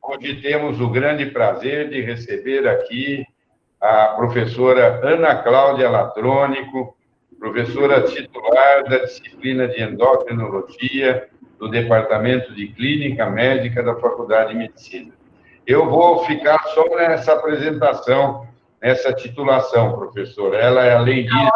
Hoje temos o grande prazer de receber aqui a professora Ana Cláudia Latrônico, professora titular da disciplina de endocrinologia do Departamento de Clínica Médica da Faculdade de Medicina. Eu vou ficar só nessa apresentação, nessa titulação, professora. Ela, além disso,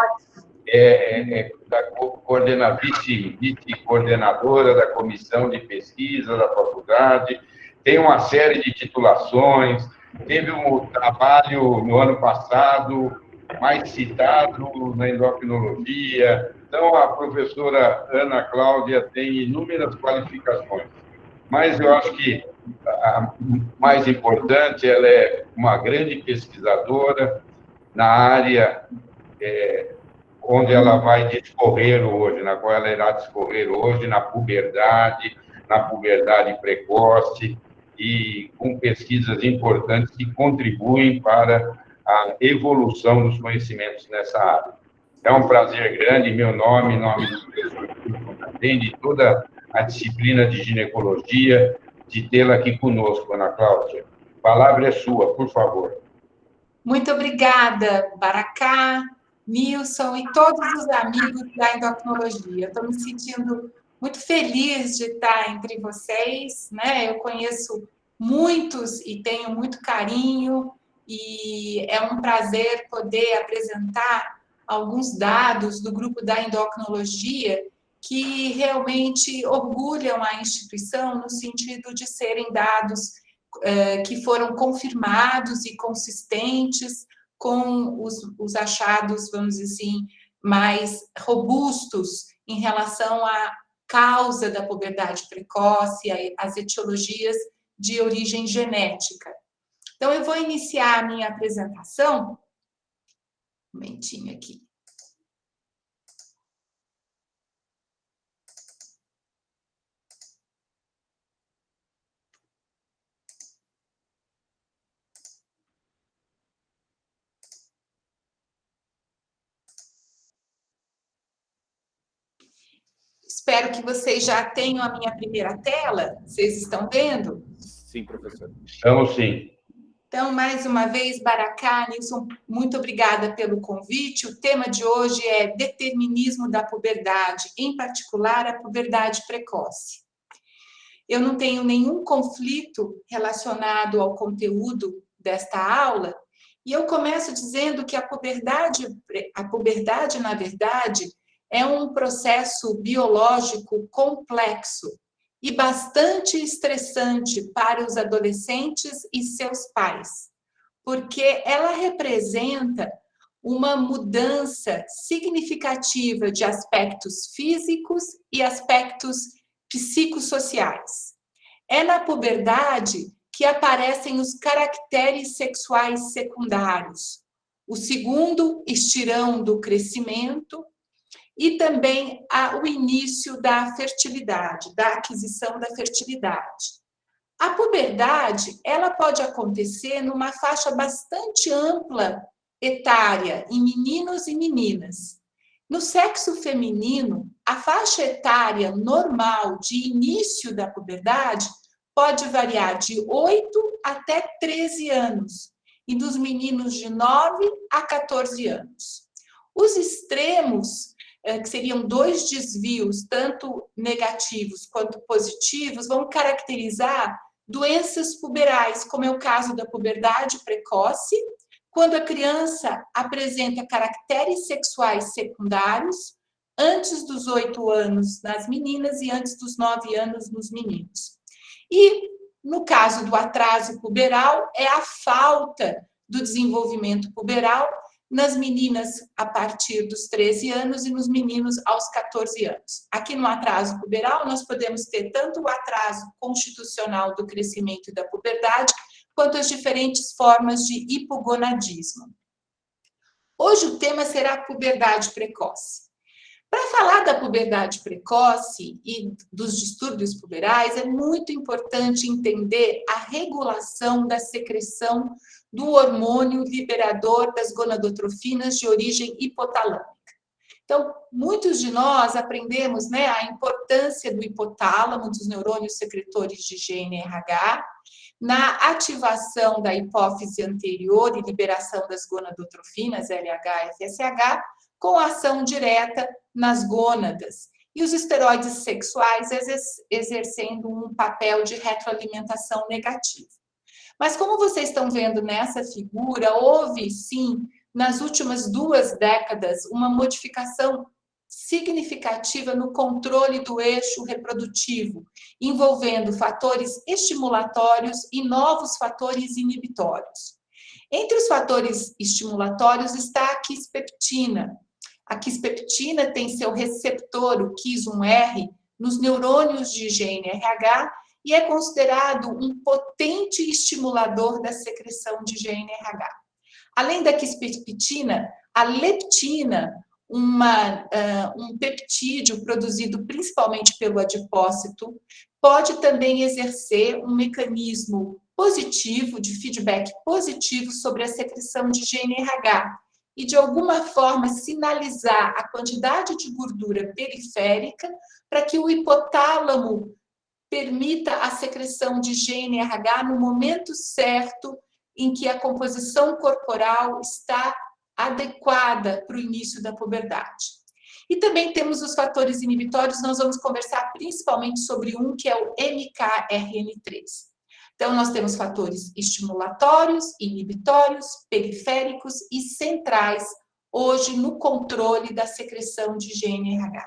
vice-coordenadora da comissão de pesquisa da faculdade, tem uma série de titulações, teve um trabalho no ano passado mais citado na endocrinologia. Então, a professora Ana Cláudia tem inúmeras qualificações, mas eu acho que a mais importante, ela é uma grande pesquisadora na área onde ela vai discorrer hoje, na qual ela irá discorrer hoje, na puberdade precoce, e com pesquisas importantes que contribuem para a evolução dos conhecimentos nessa área. É um prazer grande, em meu nome, em nome do professor de toda a disciplina de ginecologia, de tê-la aqui conosco, Ana Cláudia. A palavra é sua, por favor. Muito obrigada, Baracá, Nilson e todos os amigos da endocrinologia. Estou me sentindo muito feliz de estar entre vocês, né? Eu conheço muitos e tenho muito carinho, e é um prazer poder apresentar alguns dados do grupo da endocrinologia que realmente orgulham a instituição no sentido de serem dados que foram confirmados e consistentes com os achados, vamos dizer assim, mais robustos em relação à causa da puberdade precoce, as etiologias de origem genética. Então, eu vou iniciar a minha apresentação. Um momentinho aqui. Espero que vocês já tenham a minha primeira tela. Vocês estão vendo? Sim, professora. Estamos sim. Então, mais uma vez, Baracá, Nilson, muito obrigada pelo convite. O tema de hoje é determinismo da puberdade, em particular a puberdade precoce. Eu não tenho nenhum conflito relacionado ao conteúdo desta aula, e eu começo dizendo que a puberdade, na verdade, é um processo biológico complexo e bastante estressante para os adolescentes e seus pais, porque ela representa uma mudança significativa de aspectos físicos e aspectos psicossociais. É na puberdade que aparecem os caracteres sexuais secundários, o segundo estirão do crescimento, e também o início da fertilidade, da aquisição da fertilidade. A puberdade, ela pode acontecer numa faixa bastante ampla etária, em meninos e meninas. No sexo feminino, a faixa etária normal de início da puberdade pode variar de 8 até 13 anos, e dos meninos de 9 a 14 anos. Os extremos, que seriam 2 desvios, tanto negativos quanto positivos, vão caracterizar doenças puberais, como é o caso da puberdade precoce, quando a criança apresenta caracteres sexuais secundários antes dos 8 anos nas meninas e antes dos 9 anos nos meninos. E, no caso do atraso puberal, é a falta do desenvolvimento puberal nas meninas a partir dos 13 anos e nos meninos aos 14 anos. Aqui no atraso puberal, nós podemos ter tanto o atraso constitucional do crescimento e da puberdade, quanto as diferentes formas de hipogonadismo. Hoje o tema será a puberdade precoce. Para falar da puberdade precoce e dos distúrbios puberais, é muito importante entender a regulação da secreção do hormônio liberador das gonadotrofinas de origem hipotalâmica. Então, muitos de nós aprendemos, né, a importância do hipotálamo, dos neurônios secretores de GNRH, na ativação da hipófise anterior e liberação das gonadotrofinas, LH e FSH, com ação direta nas gônadas. E os esteroides sexuais exercendo um papel de retroalimentação negativo. Mas como vocês estão vendo nessa figura, houve, sim, nas últimas 2 décadas, uma modificação significativa no controle do eixo reprodutivo, envolvendo fatores estimulatórios e novos fatores inibitórios. Entre os fatores estimulatórios está a quispeptina. A quispeptina tem seu receptor, o Kis1R, nos neurônios de GNRH e é considerado um potente estimulador da secreção de GNRH. Além da quispeptina, a leptina, um peptídeo produzido principalmente pelo adipócito, pode também exercer um mecanismo positivo, de feedback positivo sobre a secreção de GNRH e, de alguma forma, sinalizar a quantidade de gordura periférica para que o hipotálamo permita a secreção de GNRH no momento certo em que a composição corporal está adequada para o início da puberdade. E também temos os fatores inibitórios, nós vamos conversar principalmente sobre um que é o MKRN3. Então, nós temos fatores estimulatórios, inibitórios, periféricos e centrais, hoje no controle da secreção de GNRH.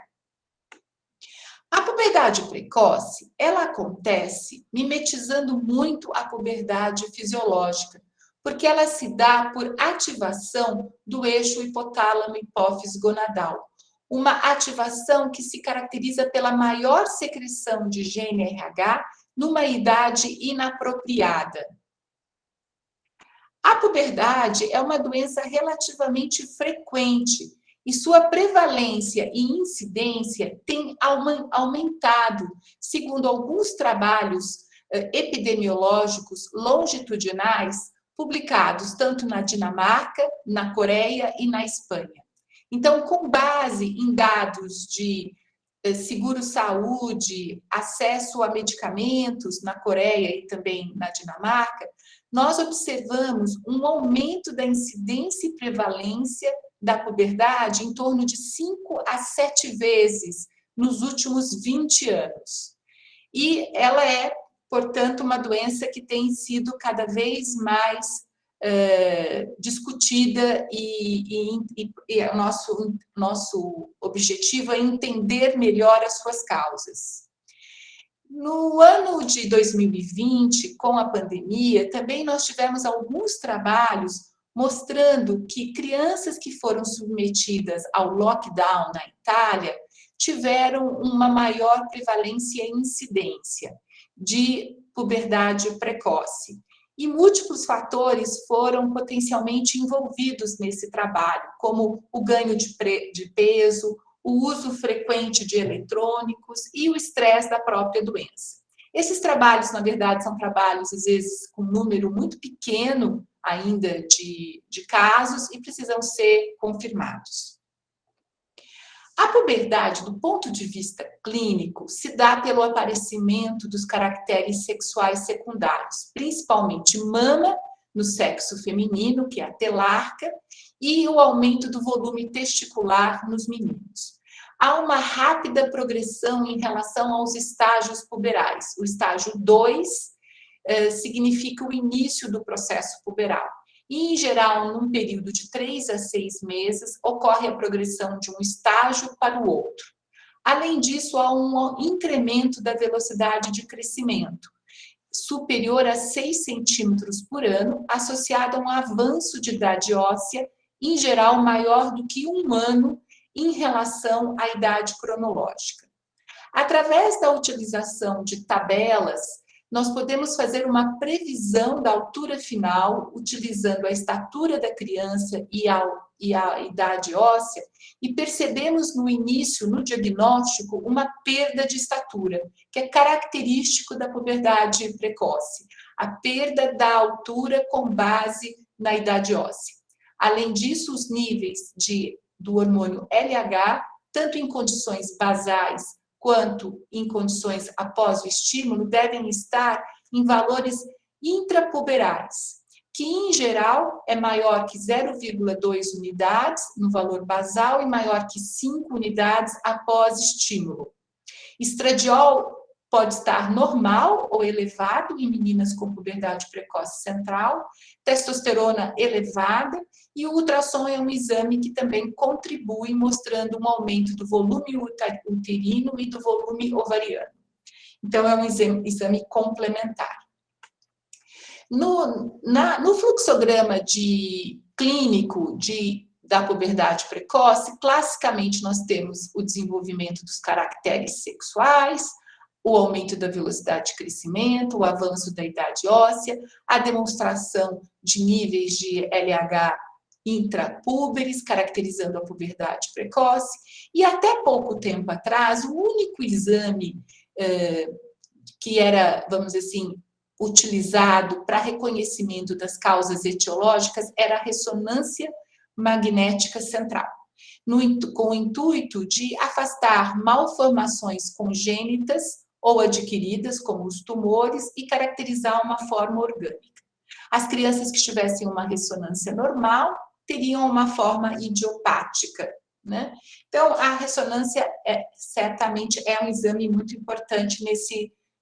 A puberdade precoce, ela acontece mimetizando muito a puberdade fisiológica, porque ela se dá por ativação do eixo hipotálamo-hipófise gonadal. Uma ativação que se caracteriza pela maior secreção de GNRH numa idade inapropriada. A puberdade é uma doença relativamente frequente e sua prevalência e incidência tem aumentado, segundo alguns trabalhos epidemiológicos longitudinais publicados tanto na Dinamarca, na Coreia e na Espanha. Então, com base em dados de seguro-saúde, acesso a medicamentos na Coreia e também na Dinamarca, nós observamos um aumento da incidência e prevalência da puberdade em torno de 5 a 7 vezes nos últimos 20 anos. E ela é, portanto, uma doença que tem sido cada vez mais discutida e o nosso objetivo é entender melhor as suas causas. No ano de 2020, com a pandemia, também nós tivemos alguns trabalhos mostrando que crianças que foram submetidas ao lockdown na Itália tiveram uma maior prevalência e incidência de puberdade precoce. E múltiplos fatores foram potencialmente envolvidos nesse trabalho, como o ganho de peso, o uso frequente de eletrônicos e o estresse da própria doença. Esses trabalhos, na verdade, são trabalhos, às vezes, com um número muito pequeno ainda de casos e precisam ser confirmados. A puberdade, do ponto de vista clínico, se dá pelo aparecimento dos caracteres sexuais secundários, principalmente mama no sexo feminino, que é a telarca, e o aumento do volume testicular nos meninos. Há uma rápida progressão em relação aos estágios puberais. O estágio 2 significa o início do processo puberal. E, em geral, num período de 3 a 6 meses, ocorre a progressão de um estágio para o outro. Além disso, há um incremento da velocidade de crescimento, superior a 6 centímetros por ano, associado a um avanço de idade óssea, em geral, maior do que 1 ano em relação à idade cronológica. Através da utilização de tabelas, nós podemos fazer uma previsão da altura final, utilizando a estatura da criança e a idade óssea, e percebemos no início, no diagnóstico, uma perda de estatura, que é característico da puberdade precoce, a perda da altura com base na idade óssea. Além disso, os níveis de do hormônio LH, tanto em condições basais quanto em condições após o estímulo, devem estar em valores intrapuberais, que em geral é maior que 0,2 unidades no valor basal e maior que 5 unidades após estímulo. Estradiol pode estar normal ou elevado em meninas com puberdade precoce central, testosterona elevada, e o ultrassom é um exame que também contribui mostrando um aumento do volume uterino e do volume ovariano. Então, é um exame complementar. No fluxograma clínico da puberdade precoce, classicamente nós temos o desenvolvimento dos caracteres sexuais, o aumento da velocidade de crescimento, o avanço da idade óssea, a demonstração de níveis de LH intrapúberes, caracterizando a puberdade precoce, e até pouco tempo atrás, o único exame que era, vamos dizer assim, utilizado para reconhecimento das causas etiológicas era a ressonância magnética central, com o intuito de afastar malformações congênitas ou adquiridas, como os tumores, e caracterizar uma forma orgânica. As crianças que tivessem uma ressonância normal teriam uma forma idiopática, né? Então, a ressonância certamente é um exame muito importante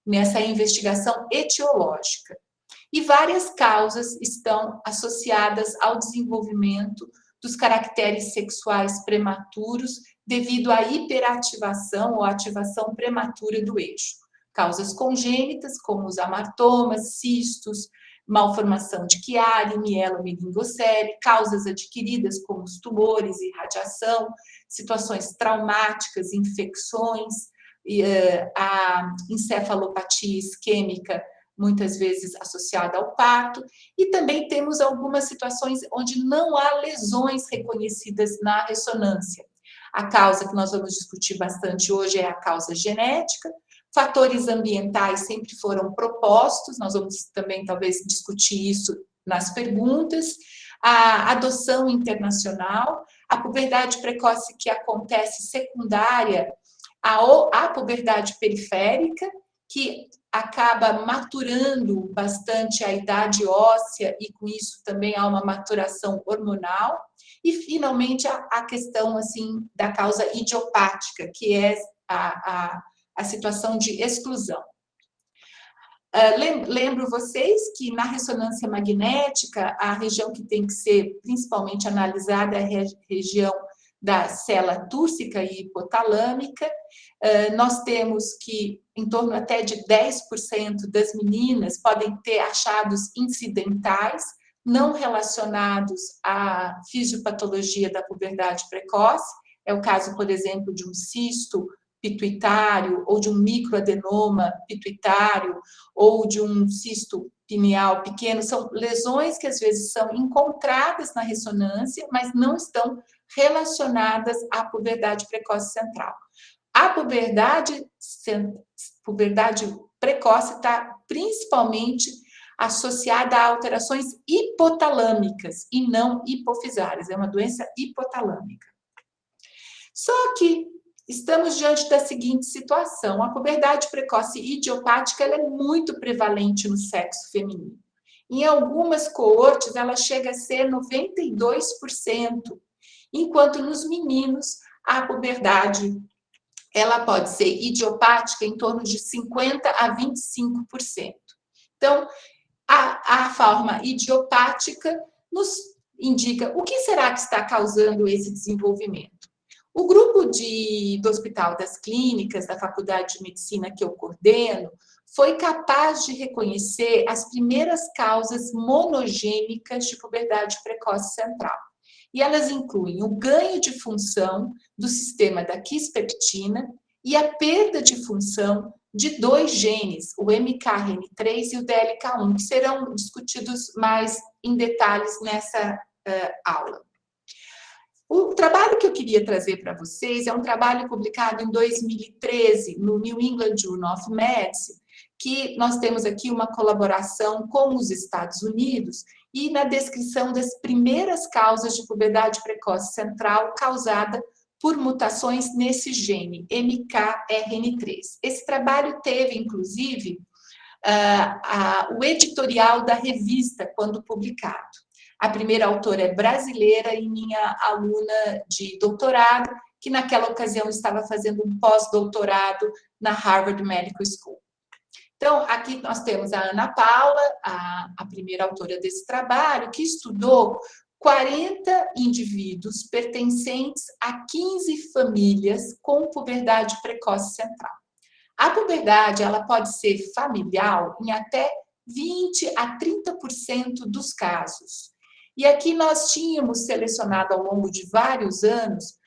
nessa investigação etiológica. E várias causas estão associadas ao desenvolvimento dos caracteres sexuais prematuros devido à hiperativação ou ativação prematura do eixo. Causas congênitas, como os amartomas, cistos, malformação de Chiari, mielomeningocele, causas adquiridas, como os tumores e radiação, situações traumáticas, infecções, a encefalopatia isquêmica, muitas vezes associada ao parto, e também temos algumas situações onde não há lesões reconhecidas na ressonância. A causa que nós vamos discutir bastante hoje é a causa genética. Fatores ambientais sempre foram propostos, nós vamos também talvez discutir isso nas perguntas. A adoção internacional, a puberdade precoce que acontece secundária à puberdade periférica, que acaba maturando bastante a idade óssea e com isso também há uma maturação hormonal. E finalmente a questão assim da causa idiopática, que é a situação de exclusão. Lembro vocês que na ressonância magnética, a região que tem que ser principalmente analisada é a região da célula túrcica e hipotalâmica. Nós temos que em torno até de 10% das meninas podem ter achados incidentais, não relacionados à fisiopatologia da puberdade precoce. É o caso, por exemplo, de um cisto pituitário, ou de um microadenoma pituitário, ou de um cisto pineal pequeno. São lesões que às vezes são encontradas na ressonância, mas não estão relacionadas à puberdade precoce central. A puberdade precoce está principalmente associada a alterações hipotalâmicas e não hipofisárias, é uma doença hipotalâmica. Só que estamos diante da seguinte situação: a puberdade precoce idiopática ela é muito prevalente no sexo feminino. Em algumas coortes, ela chega a ser 92%, enquanto nos meninos, a puberdade ela pode ser idiopática em torno de 50% a 25%. Então, a forma idiopática nos indica o que será que está causando esse desenvolvimento. O grupo do Hospital das Clínicas, da Faculdade de Medicina que eu coordeno, foi capaz de reconhecer as primeiras causas monogênicas de puberdade precoce central. E elas incluem o ganho de função do sistema da quispeptina e a perda de função de dois genes, o MKRN3 e o DLK1, que serão discutidos mais em detalhes nessa aula. O trabalho que eu queria trazer para vocês é um trabalho publicado em 2013 no New England Journal of Medicine, que nós temos aqui uma colaboração com os Estados Unidos, e na descrição das primeiras causas de puberdade precoce central causada por mutações nesse gene, MKRN3. Esse trabalho teve, inclusive, o editorial da revista, quando publicado. A primeira autora é brasileira e minha aluna de doutorado, que naquela ocasião estava fazendo um pós-doutorado na Harvard Medical School. Então, aqui nós temos a Ana Paula, a primeira autora desse trabalho, que estudou 40 indivíduos pertencentes a 15 famílias com puberdade precoce central. A puberdade, ela pode ser familiar em até 20 a 30% dos casos. E aqui nós tínhamos selecionado ao longo de vários anos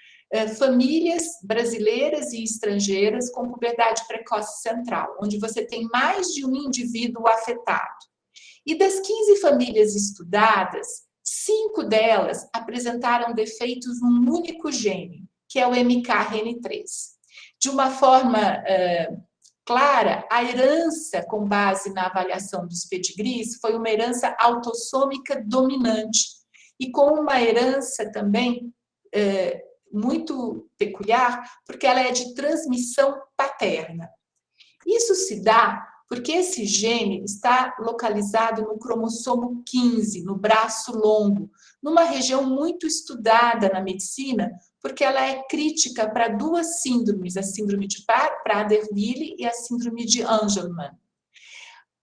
famílias brasileiras e estrangeiras com puberdade precoce central, onde você tem mais de um indivíduo afetado. E das 15 famílias estudadas, 5 delas apresentaram defeitos num único gene, que é o MKRN3. De uma forma clara, a herança com base na avaliação dos pedigrees foi uma herança autossômica dominante e com uma herança também muito peculiar, porque ela é de transmissão paterna. Isso se dá porque esse gene está localizado no cromossomo 15, no braço longo, numa região muito estudada na medicina, porque ela é crítica para 2 síndromes, a síndrome de Prader-Willi e a síndrome de Angelman.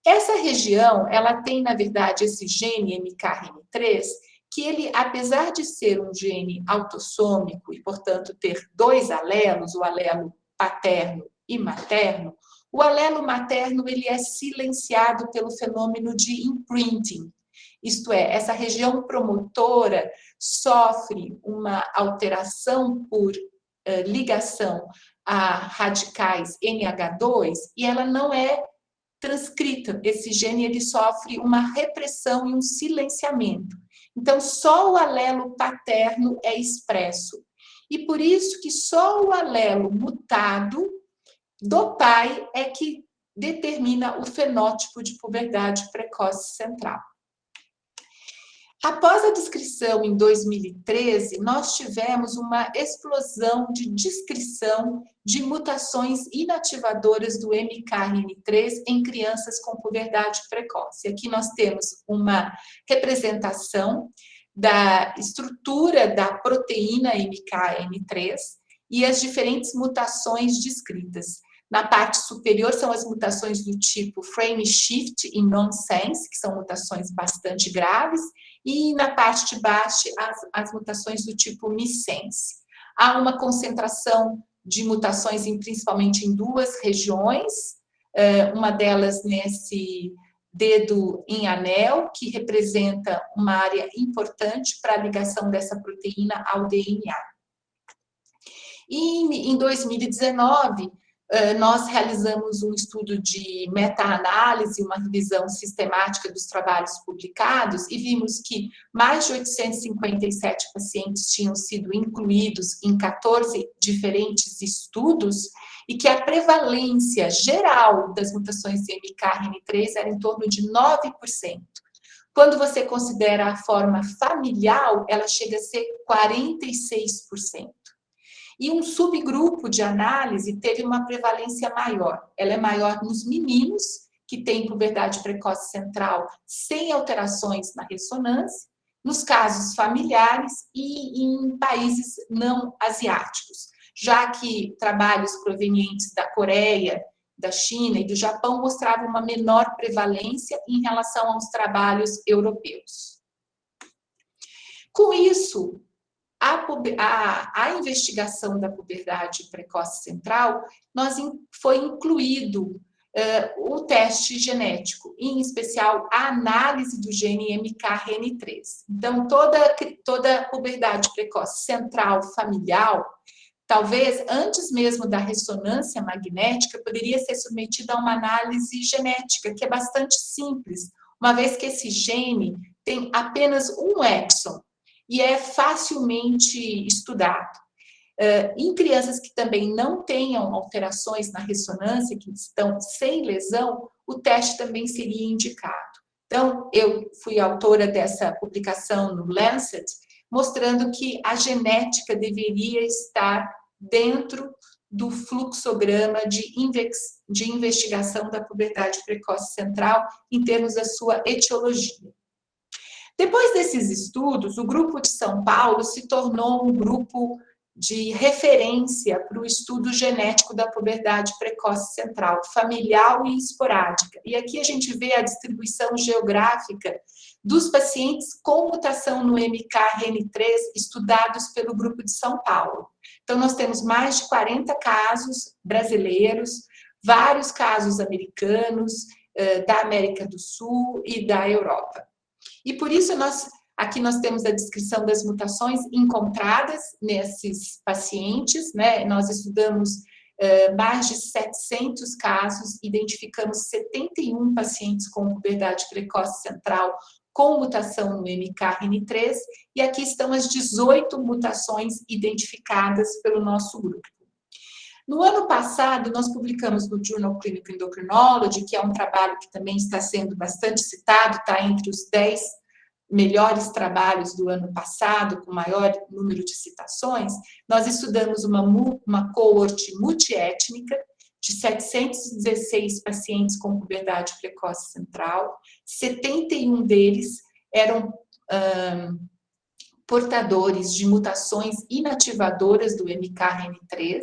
Essa região, ela tem, na verdade, esse gene MKRN3, que ele, apesar de ser um gene autossômico e, portanto, ter 2 alelos, o alelo paterno e materno, o alelo materno ele é silenciado pelo fenômeno de imprinting, isto é, essa região promotora sofre uma alteração por ligação a radicais NH2 e ela não é transcrita. Esse gene ele sofre uma repressão e um silenciamento. Então, só o alelo paterno é expresso. E por isso que só o alelo mutado do pai é que determina o fenótipo de puberdade precoce central. Após a descrição em 2013, nós tivemos uma explosão de descrição de mutações inativadoras do MKRN3 em crianças com puberdade precoce. Aqui nós temos uma representação da estrutura da proteína MKRN3 e as diferentes mutações descritas. Na parte superior são as mutações do tipo frame shift e nonsense, que são mutações bastante graves, e na parte de baixo as mutações do tipo missense. Há uma concentração de mutações principalmente em 2 regiões, uma delas nesse dedo em anel, que representa uma área importante para a ligação dessa proteína ao DNA. E em 2019, nós realizamos um estudo de meta-análise, uma revisão sistemática dos trabalhos publicados e vimos que mais de 857 pacientes tinham sido incluídos em 14 diferentes estudos e que a prevalência geral das mutações de MKRN3 era em torno de 9%. Quando você considera a forma familiar, ela chega a ser 46%. E um subgrupo de análise teve uma prevalência maior. Ela é maior nos meninos, que têm puberdade precoce central sem alterações na ressonância, nos casos familiares e em países não asiáticos, já que trabalhos provenientes da Coreia, da China e do Japão mostravam uma menor prevalência em relação aos trabalhos europeus. Com isso, a investigação da puberdade precoce central, foi incluído o teste genético, em especial a análise do gene MKRN3. Então, toda puberdade precoce central familiar, talvez antes mesmo da ressonância magnética, poderia ser submetida a uma análise genética, que é bastante simples, uma vez que esse gene tem apenas um exon, e é facilmente estudado. Em crianças que também não tenham alterações na ressonância, que estão sem lesão, o teste também seria indicado. Então, eu fui autora dessa publicação no Lancet, mostrando que a genética deveria estar dentro do fluxograma de investigação da puberdade precoce central em termos da sua etiologia. Depois desses estudos, o grupo de São Paulo se tornou um grupo de referência para o estudo genético da puberdade precoce central, familiar e esporádica. E aqui a gente vê a distribuição geográfica dos pacientes com mutação no MKRN3 estudados pelo grupo de São Paulo. Então, nós temos mais de 40 casos brasileiros, vários casos americanos, da América do Sul e da Europa. E por isso, aqui nós temos a descrição das mutações encontradas nesses pacientes, né? Nós estudamos mais de 700 casos, identificamos 71 pacientes com puberdade precoce central com mutação no MKRN3, e aqui estão as 18 mutações identificadas pelo nosso grupo. No ano passado, nós publicamos no Journal Clinical Endocrinology, que é um trabalho que também está sendo bastante citado, está entre os 10 melhores trabalhos do ano passado, com maior número de citações. Nós estudamos uma coorte multiétnica de 716 pacientes com puberdade precoce central, 71 deles eram portadores de mutações inativadoras do MKRN3.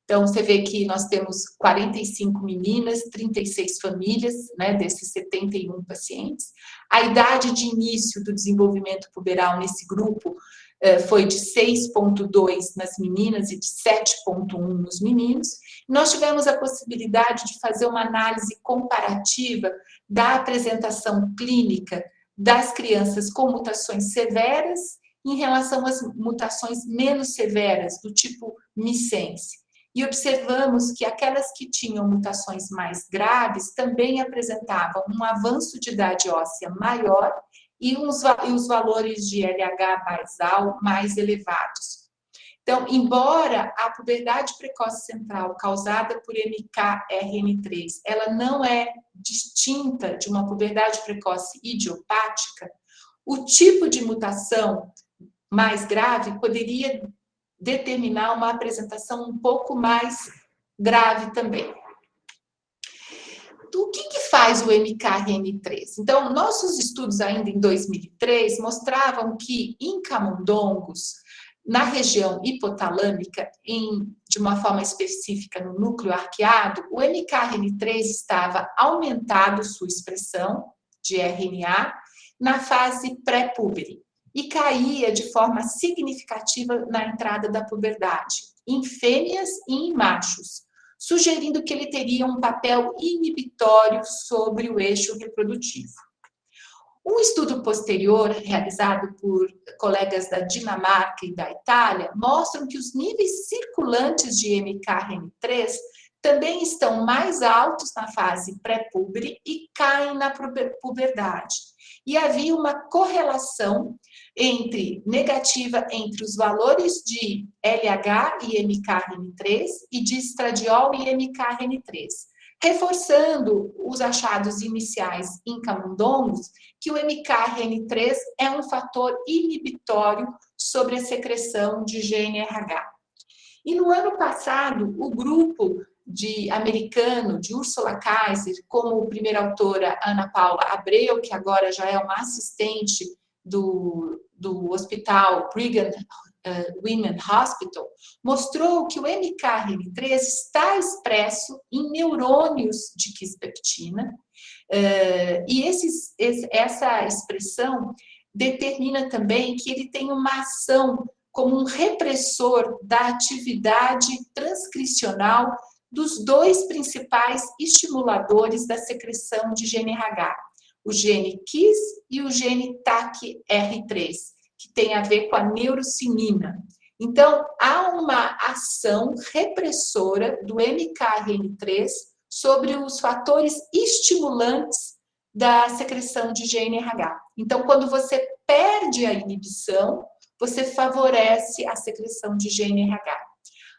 Então, você vê que nós temos 45 meninas, 36 famílias, né, desses 71 pacientes. A idade de início do desenvolvimento puberal nesse grupo foi de 6,2 nas meninas e de 7,1 nos meninos. Nós tivemos a possibilidade de fazer uma análise comparativa da apresentação clínica das crianças com mutações severas em relação às mutações menos severas, do tipo missense. E observamos que aquelas que tinham mutações mais graves também apresentavam um avanço de idade óssea maior e os valores de LH basal mais elevados. Então, embora a puberdade precoce central causada por MKRN3, ela não é distinta de uma puberdade precoce idiopática, o tipo de mutação mais grave poderia determinar uma apresentação um pouco mais grave também. O que faz o MKRN3? Então, nossos estudos ainda em 2003 mostravam que em camundongos, na região hipotalâmica, de uma forma específica no núcleo arqueado, o MKRN3 estava aumentado sua expressão de RNA na fase pré-púbere e caía de forma significativa na entrada da puberdade, em fêmeas e em machos, sugerindo que ele teria um papel inibitório sobre o eixo reprodutivo. Um estudo posterior, realizado por colegas da Dinamarca e da Itália, mostram que os níveis circulantes de MKRN3 também estão mais altos na fase pré-púbere e caem na puberdade. E havia uma correlação negativa entre os valores de LH e MKRN3 e de estradiol e MKRN3, reforçando os achados iniciais em camundongos que o MKRN3 é um fator inibitório sobre a secreção de GNRH. E no ano passado, o grupo americano de Ursula Kaiser, como primeira autora Ana Paula Abreu, que agora já é uma assistente do Hospital Brigham Women Hospital, mostrou que o MKRN3 está expresso em neurônios de quispeptina, e essa expressão determina também que ele tem uma ação como um repressor da atividade transcricional dos dois principais estimuladores da secreção de GNRH, o gene KIS e o gene TAC-R3, que tem a ver com a neurocininina. Então, há uma ação repressora do MKRN3 sobre os fatores estimulantes da secreção de GNRH. Então, quando você perde a inibição, você favorece a secreção de GNRH.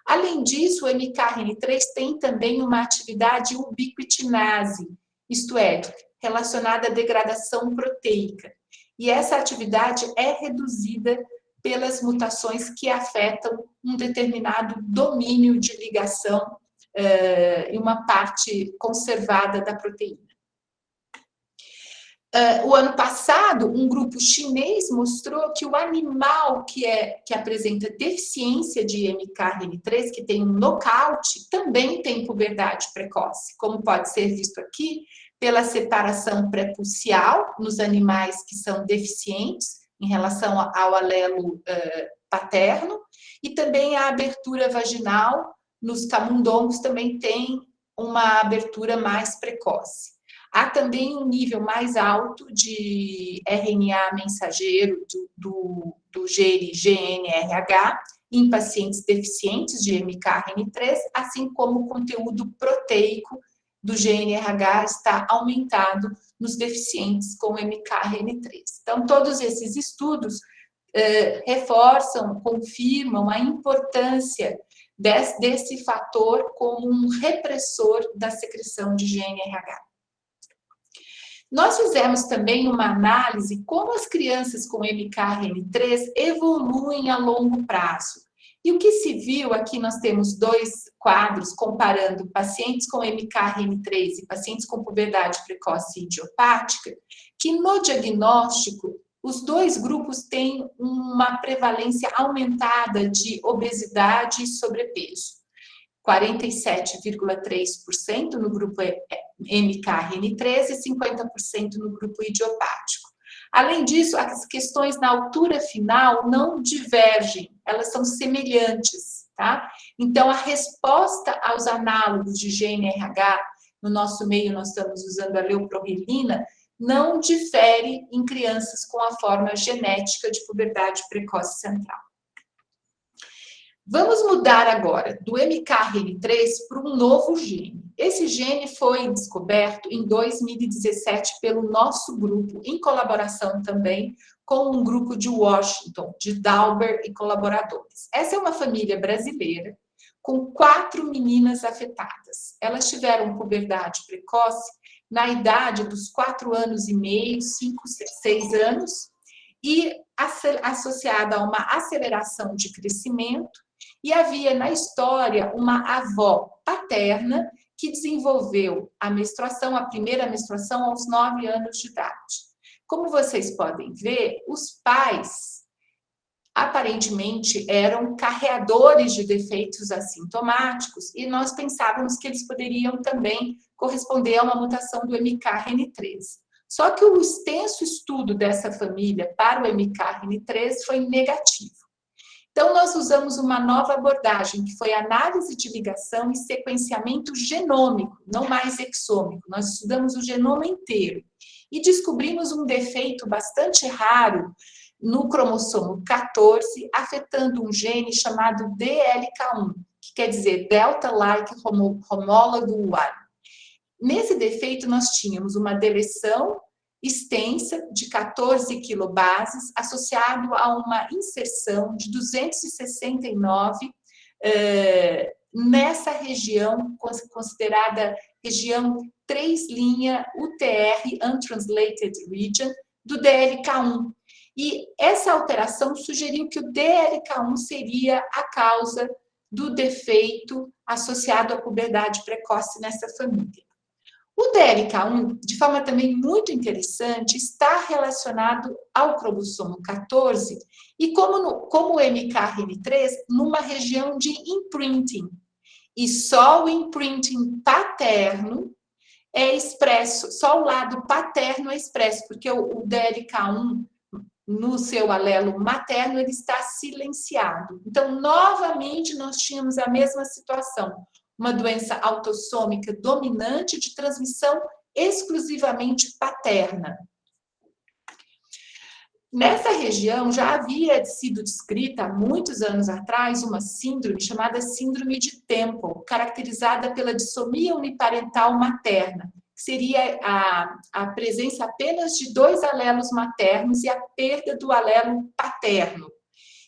Além disso, o MKRN3 tem também uma atividade ubiquitinase, isto é, relacionada à degradação proteica. E essa atividade é reduzida pelas mutações que afetam um determinado domínio de ligação e uma parte conservada da proteína. O ano passado, um grupo chinês mostrou que o animal que apresenta deficiência de MKRN3, que tem um nocaute, também tem puberdade precoce, como pode ser visto aqui pela separação pré-pulcial nos animais que são deficientes em relação ao alelo paterno, e também a abertura vaginal nos camundongos também tem uma abertura mais precoce. Há também um nível mais alto de RNA mensageiro do gene GNRH em pacientes deficientes de MKRN3, assim como o conteúdo proteico do GNRH está aumentado nos deficientes com MKRN3. Então, todos esses estudos reforçam, confirmam a importância desse fator como um repressor da secreção de GNRH. Nós fizemos também uma análise como as crianças com MKRN3 evoluem a longo prazo. E o que se viu, aqui nós temos dois quadros comparando pacientes com MKRN3 e pacientes com puberdade precoce idiopática, que no diagnóstico, os dois grupos têm uma prevalência aumentada de obesidade e sobrepeso. 47,3% no grupo MKRN3 e 50% no grupo idiopático. Além disso, as questões na altura final não divergem, elas são semelhantes, tá? Então, a resposta aos análogos de GNRH, no nosso meio nós estamos usando a leuprorelina, não difere em crianças com a forma genética de puberdade precoce central. Vamos mudar agora do MKRN3 para um novo gene. Esse gene foi descoberto em 2017 pelo nosso grupo, em colaboração também com um grupo de Washington, de Dauber e colaboradores. Essa é uma família brasileira com 4 meninas afetadas. Elas tiveram puberdade precoce na idade dos 4 anos e meio, 5, 6 anos, e associada a uma aceleração de crescimento. E havia na história uma avó paterna que desenvolveu a menstruação, a primeira menstruação, aos 9 anos de idade. Como vocês podem ver, os pais aparentemente eram carreadores de defeitos assintomáticos e nós pensávamos que eles poderiam também corresponder a uma mutação do MKRN3. Só que o extenso estudo dessa família para o MKRN3 foi negativo. Então, nós usamos uma nova abordagem, que foi análise de ligação e sequenciamento genômico, não mais exômico. Nós estudamos o genoma inteiro e descobrimos um defeito bastante raro no cromossomo 14, afetando um gene chamado DLK1, que quer dizer Delta-like Homologue 1. Nesse defeito, nós tínhamos uma deleção extensa de 14 quilobases, associado a uma inserção de 269 nessa região, considerada região 3' UTR, Untranslated Region, do DLK1. E essa alteração sugeriu que o DLK1 seria a causa do defeito associado à puberdade precoce nessa família. O DLK1, de forma também muito interessante, está relacionado ao cromossomo 14 e como o MKRN3, numa região de imprinting. E só o imprinting paterno é expresso, só o lado paterno é expresso, porque o DLK1, no seu alelo materno, ele está silenciado. Então, novamente, nós tínhamos a mesma situação. Uma doença autossômica dominante de transmissão exclusivamente paterna. Nessa região já havia sido descrita há muitos anos atrás uma síndrome chamada síndrome de Temple, caracterizada pela dissomia uniparental materna, que seria a presença apenas de 2 alelos maternos e a perda do alelo paterno.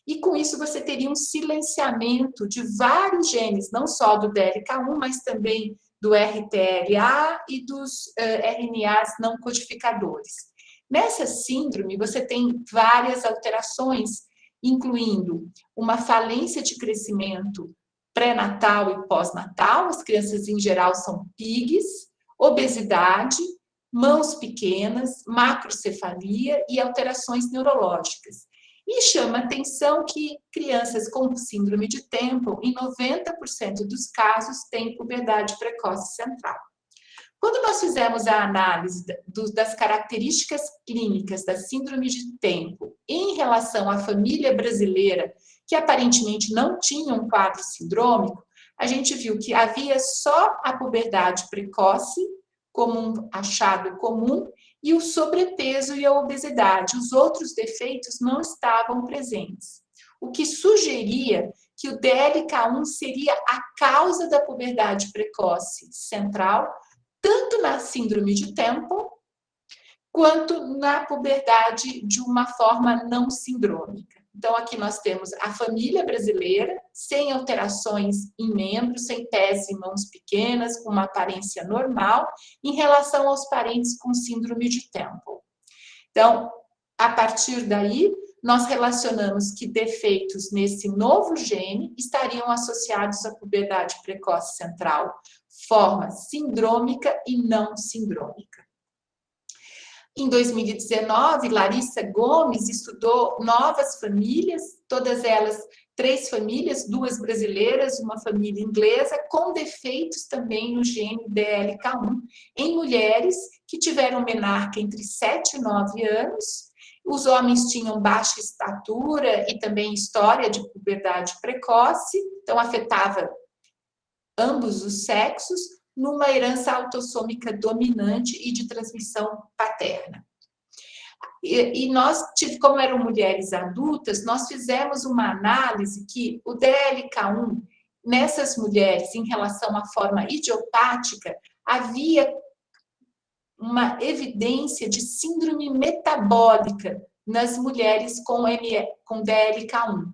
E com isso você teria um silenciamento de vários genes, não só do DLK1, mas também do RTLA e dos RNAs não codificadores. Nessa síndrome, você tem várias alterações, incluindo uma falência de crescimento pré-natal e pós-natal, as crianças em geral são PIGs, obesidade, mãos pequenas, macrocefalia e alterações neurológicas. E chama atenção que crianças com síndrome de Temple, em 90% dos casos, têm puberdade precoce central. Quando nós fizemos a análise das características clínicas da síndrome de Temple em relação à família brasileira, que aparentemente não tinha um quadro sindrômico, a gente viu que havia só a puberdade precoce como um achado comum e o sobrepeso e a obesidade. Os outros defeitos não estavam presentes, o que sugeria que o DLK1 seria a causa da puberdade precoce central, tanto na síndrome de Temple, quanto na puberdade de uma forma não sindrômica. Então, aqui nós temos a família brasileira, sem alterações em membros, sem pés e mãos pequenas, com uma aparência normal, em relação aos parentes com síndrome de Temple. Então, a partir daí, nós relacionamos que defeitos nesse novo gene estariam associados à puberdade precoce central, forma sindrômica e não sindrômica. Em 2019, Larissa Gomes estudou novas famílias, todas elas 3 famílias, 2 brasileiras, uma família inglesa, com defeitos também no gene DLK1, em mulheres que tiveram menarca entre 7 e 9 anos. Os homens tinham baixa estatura e também história de puberdade precoce, então afetava ambos os sexos, numa herança autossômica dominante e de transmissão paterna. E nós, como eram mulheres adultas, nós fizemos uma análise que o DLK1, nessas mulheres, em relação à forma idiopática, havia uma evidência de síndrome metabólica nas mulheres com DLK1,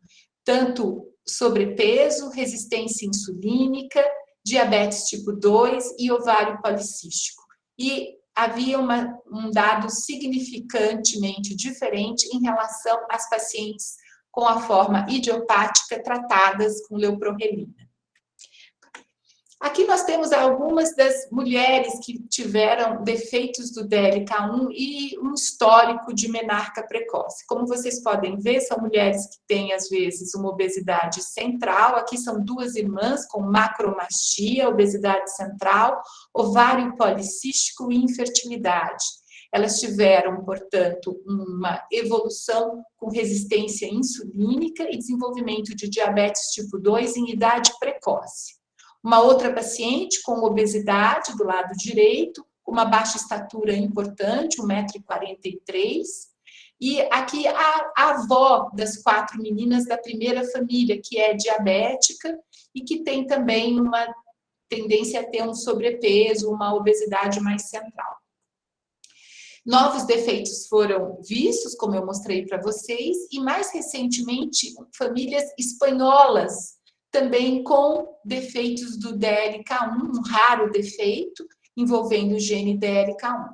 tanto sobrepeso, resistência insulínica, diabetes tipo 2 e ovário policístico. E havia um dado significantemente diferente em relação às pacientes com a forma idiopática tratadas com leuprorelina. Aqui nós temos algumas das mulheres que tiveram defeitos do DLK1 e um histórico de menarca precoce. Como vocês podem ver, são mulheres que têm, às vezes, uma obesidade central. Aqui são 2 irmãs com macromastia, obesidade central, ovário policístico e infertilidade. Elas tiveram, portanto, uma evolução com resistência insulínica e desenvolvimento de diabetes tipo 2 em idade precoce. Uma outra paciente com obesidade do lado direito, uma baixa estatura importante, 1,43 m. E aqui a avó das 4 meninas da primeira família, que é diabética e que tem também uma tendência a ter um sobrepeso, uma obesidade mais central. Novos defeitos foram vistos, como eu mostrei para vocês, e mais recentemente, famílias espanholas, também com defeitos do DLK1, um raro defeito envolvendo o gene DLK1.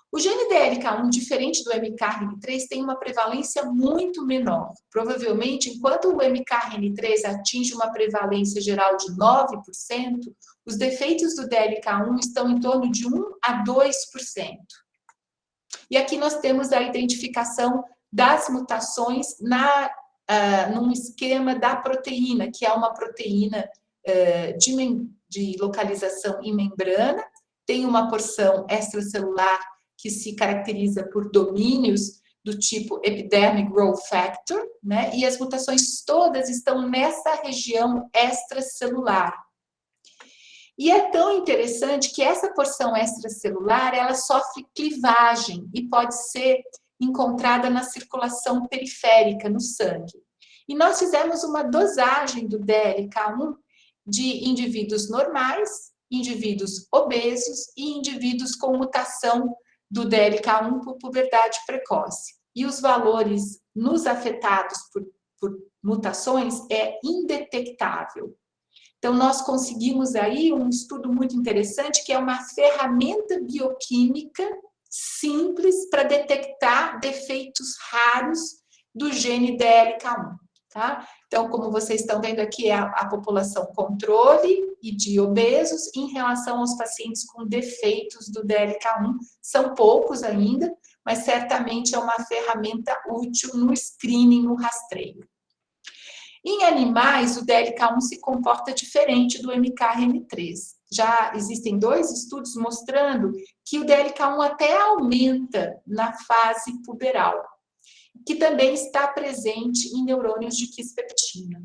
O gene DLK1, diferente do MKRN3, tem uma prevalência muito menor. Provavelmente, enquanto o MKRN3 atinge uma prevalência geral de 9%, os defeitos do DLK1 estão em torno de 1 a 2%. E aqui nós temos a identificação das mutações num esquema da proteína, que é uma proteína de localização em membrana, tem uma porção extracelular que se caracteriza por domínios do tipo epidermic growth factor, né? E as mutações todas estão nessa região extracelular. E é tão interessante que essa porção extracelular, ela sofre clivagem e pode ser encontrada na circulação periférica, no sangue. E nós fizemos uma dosagem do DLK1 de indivíduos normais, indivíduos obesos e indivíduos com mutação do DLK1 por puberdade precoce. E os valores nos afetados por mutações é indetectável. Então, nós conseguimos aí um estudo muito interessante, que é uma ferramenta bioquímica simples para detectar defeitos raros do gene DLK1, tá? Então, como vocês estão vendo aqui, é a população controle e de obesos em relação aos pacientes com defeitos do DLK1. São poucos ainda, mas certamente é uma ferramenta útil no screening, no rastreio. Em animais, o DLK1 se comporta diferente do MKRN3. Já existem 2 estudos mostrando que o DLK1 até aumenta na fase puberal, que também está presente em neurônios de quispeptina.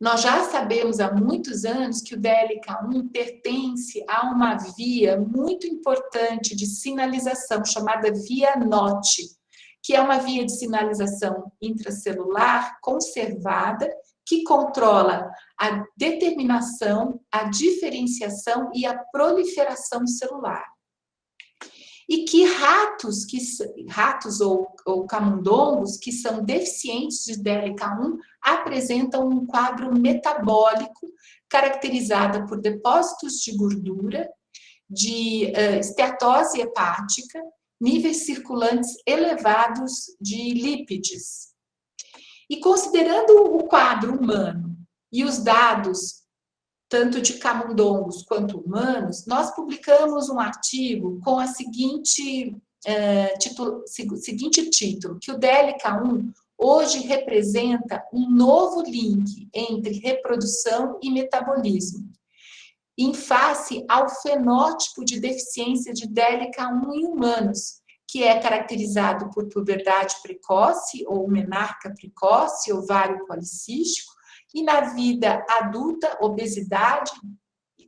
Nós já sabemos há muitos anos que o DLK1 pertence a uma via muito importante de sinalização, chamada via NOT, que é uma via de sinalização intracelular conservada, que controla a determinação, a diferenciação e a proliferação celular. E que ratos ou camundongos que são deficientes de DLK1 apresentam um quadro metabólico caracterizado por depósitos de gordura, de esteatose hepática, níveis circulantes elevados de lípides. E considerando o quadro humano e os dados tanto de camundongos quanto humanos, nós publicamos um artigo com a seguinte título, que o DLK1 hoje representa um novo link entre reprodução e metabolismo, em face ao fenótipo de deficiência de DLK1 em humanos, que é caracterizado por puberdade precoce ou menarca precoce, ovário policístico, e na vida adulta, obesidade,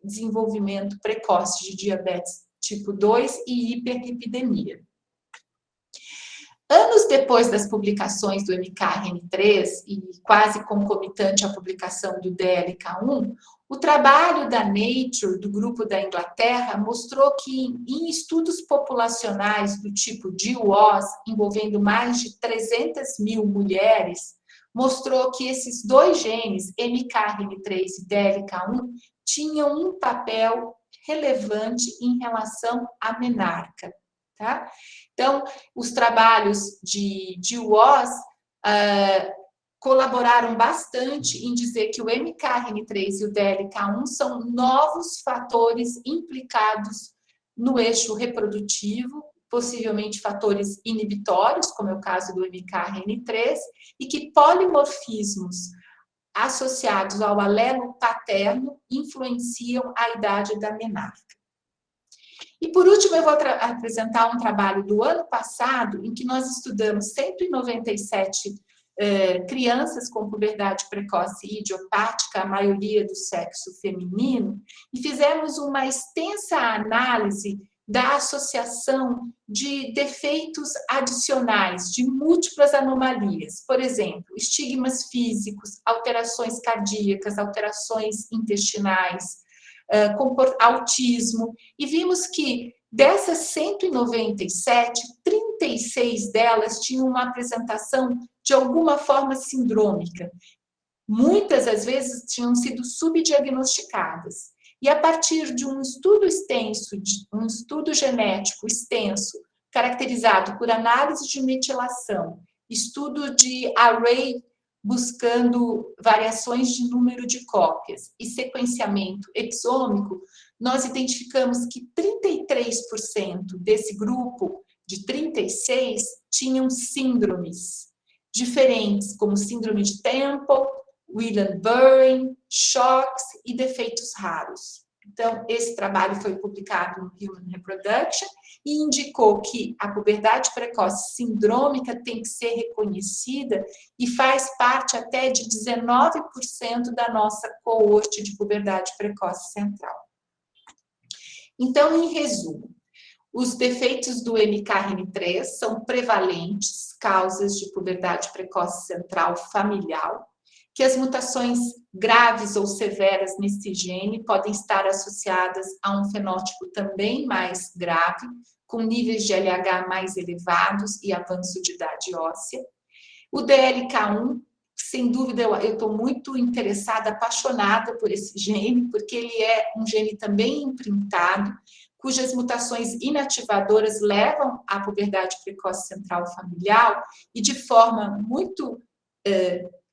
desenvolvimento precoce de diabetes tipo 2 e hiperlipidemia. Anos depois das publicações do MKRN3 e quase concomitante à publicação do DLK1, o trabalho da Nature, do grupo da Inglaterra, mostrou que em estudos populacionais do tipo GWAS, envolvendo mais de 300 mil mulheres, mostrou que esses 2 genes, MKRN3 e DLK1, tinham um papel relevante em relação à menarca, tá? Então, os trabalhos de GWAS colaboraram bastante em dizer que o MKRN3 e o DLK1 são novos fatores implicados no eixo reprodutivo, possivelmente fatores inibitórios, como é o caso do MKRN3, e que polimorfismos associados ao alelo paterno influenciam a idade da menarca. E por último, eu vou apresentar um trabalho do ano passado, em que nós estudamos 197 crianças com puberdade precoce e idiopática, a maioria do sexo feminino, e fizemos uma extensa análise da associação de defeitos adicionais, de múltiplas anomalias, por exemplo, estigmas físicos, alterações cardíacas, alterações intestinais, autismo, e vimos que dessas 197, 36 delas tinham uma apresentação de alguma forma sindrômica. Muitas, às vezes, tinham sido subdiagnosticadas. E a partir de um estudo extenso, um estudo genético extenso, caracterizado por análise de metilação, estudo de array buscando variações de número de cópias e sequenciamento exômico, nós identificamos que 33% desse grupo de 36 tinham síndromes diferentes, como síndrome de Temple, Guillain-Barré, shocks e defeitos raros. Então, esse trabalho foi publicado no Human Reproduction e indicou que a puberdade precoce sindrômica tem que ser reconhecida e faz parte até de 19% da nossa coorte de puberdade precoce central. Então, em resumo, os defeitos do MKRN3 são prevalentes causas de puberdade precoce central familiar, que as mutações graves ou severas nesse gene podem estar associadas a um fenótipo também mais grave, com níveis de LH mais elevados e avanço de idade óssea. O DLK1 sem dúvida, eu estou muito interessada, apaixonada por esse gene, porque ele é um gene também imprintado, cujas mutações inativadoras levam à puberdade precoce central familiar, e de forma muito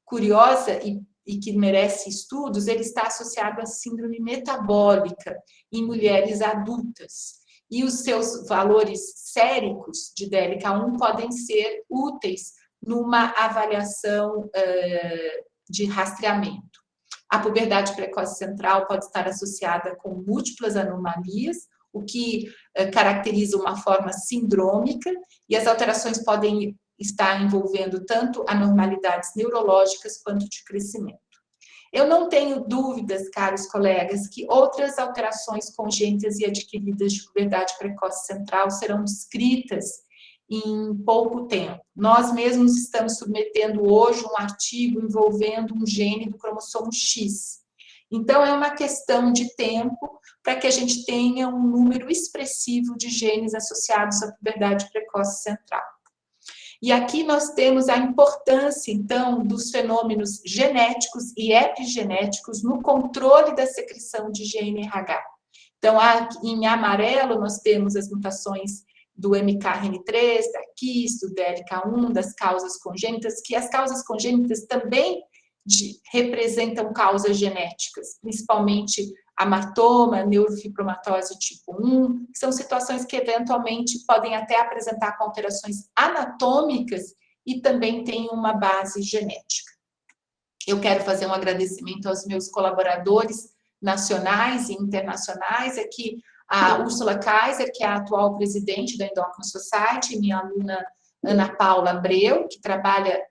curiosa e que merece estudos, ele está associado à síndrome metabólica em mulheres adultas. E os seus valores séricos de DLK1 podem ser úteis numa avaliação de rastreamento. A puberdade precoce central pode estar associada com múltiplas anomalias, o que caracteriza uma forma sindrômica, e as alterações podem estar envolvendo tanto anormalidades neurológicas quanto de crescimento. Eu não tenho dúvidas, caros colegas, que outras alterações congênitas e adquiridas de puberdade precoce central serão descritas em pouco tempo. Nós mesmos estamos submetendo hoje um artigo envolvendo um gene do cromossomo X. Então, é uma questão de tempo para que a gente tenha um número expressivo de genes associados à puberdade precoce central. E aqui nós temos a importância, então, dos fenômenos genéticos e epigenéticos no controle da secreção de GNRH. Então, em amarelo, nós temos as mutações do MKRN3, da KIS, do DLK1, das causas congênitas, que as causas congênitas também representam causas genéticas, principalmente amatoma, neurofibromatose tipo 1, que são situações que eventualmente podem até apresentar com alterações anatômicas e também têm uma base genética. Eu quero fazer um agradecimento aos meus colaboradores nacionais e internacionais, aqui a Úrsula Kaiser, que é a atual presidente da Endocrine Society, minha aluna Ana Paula Abreu, que trabalha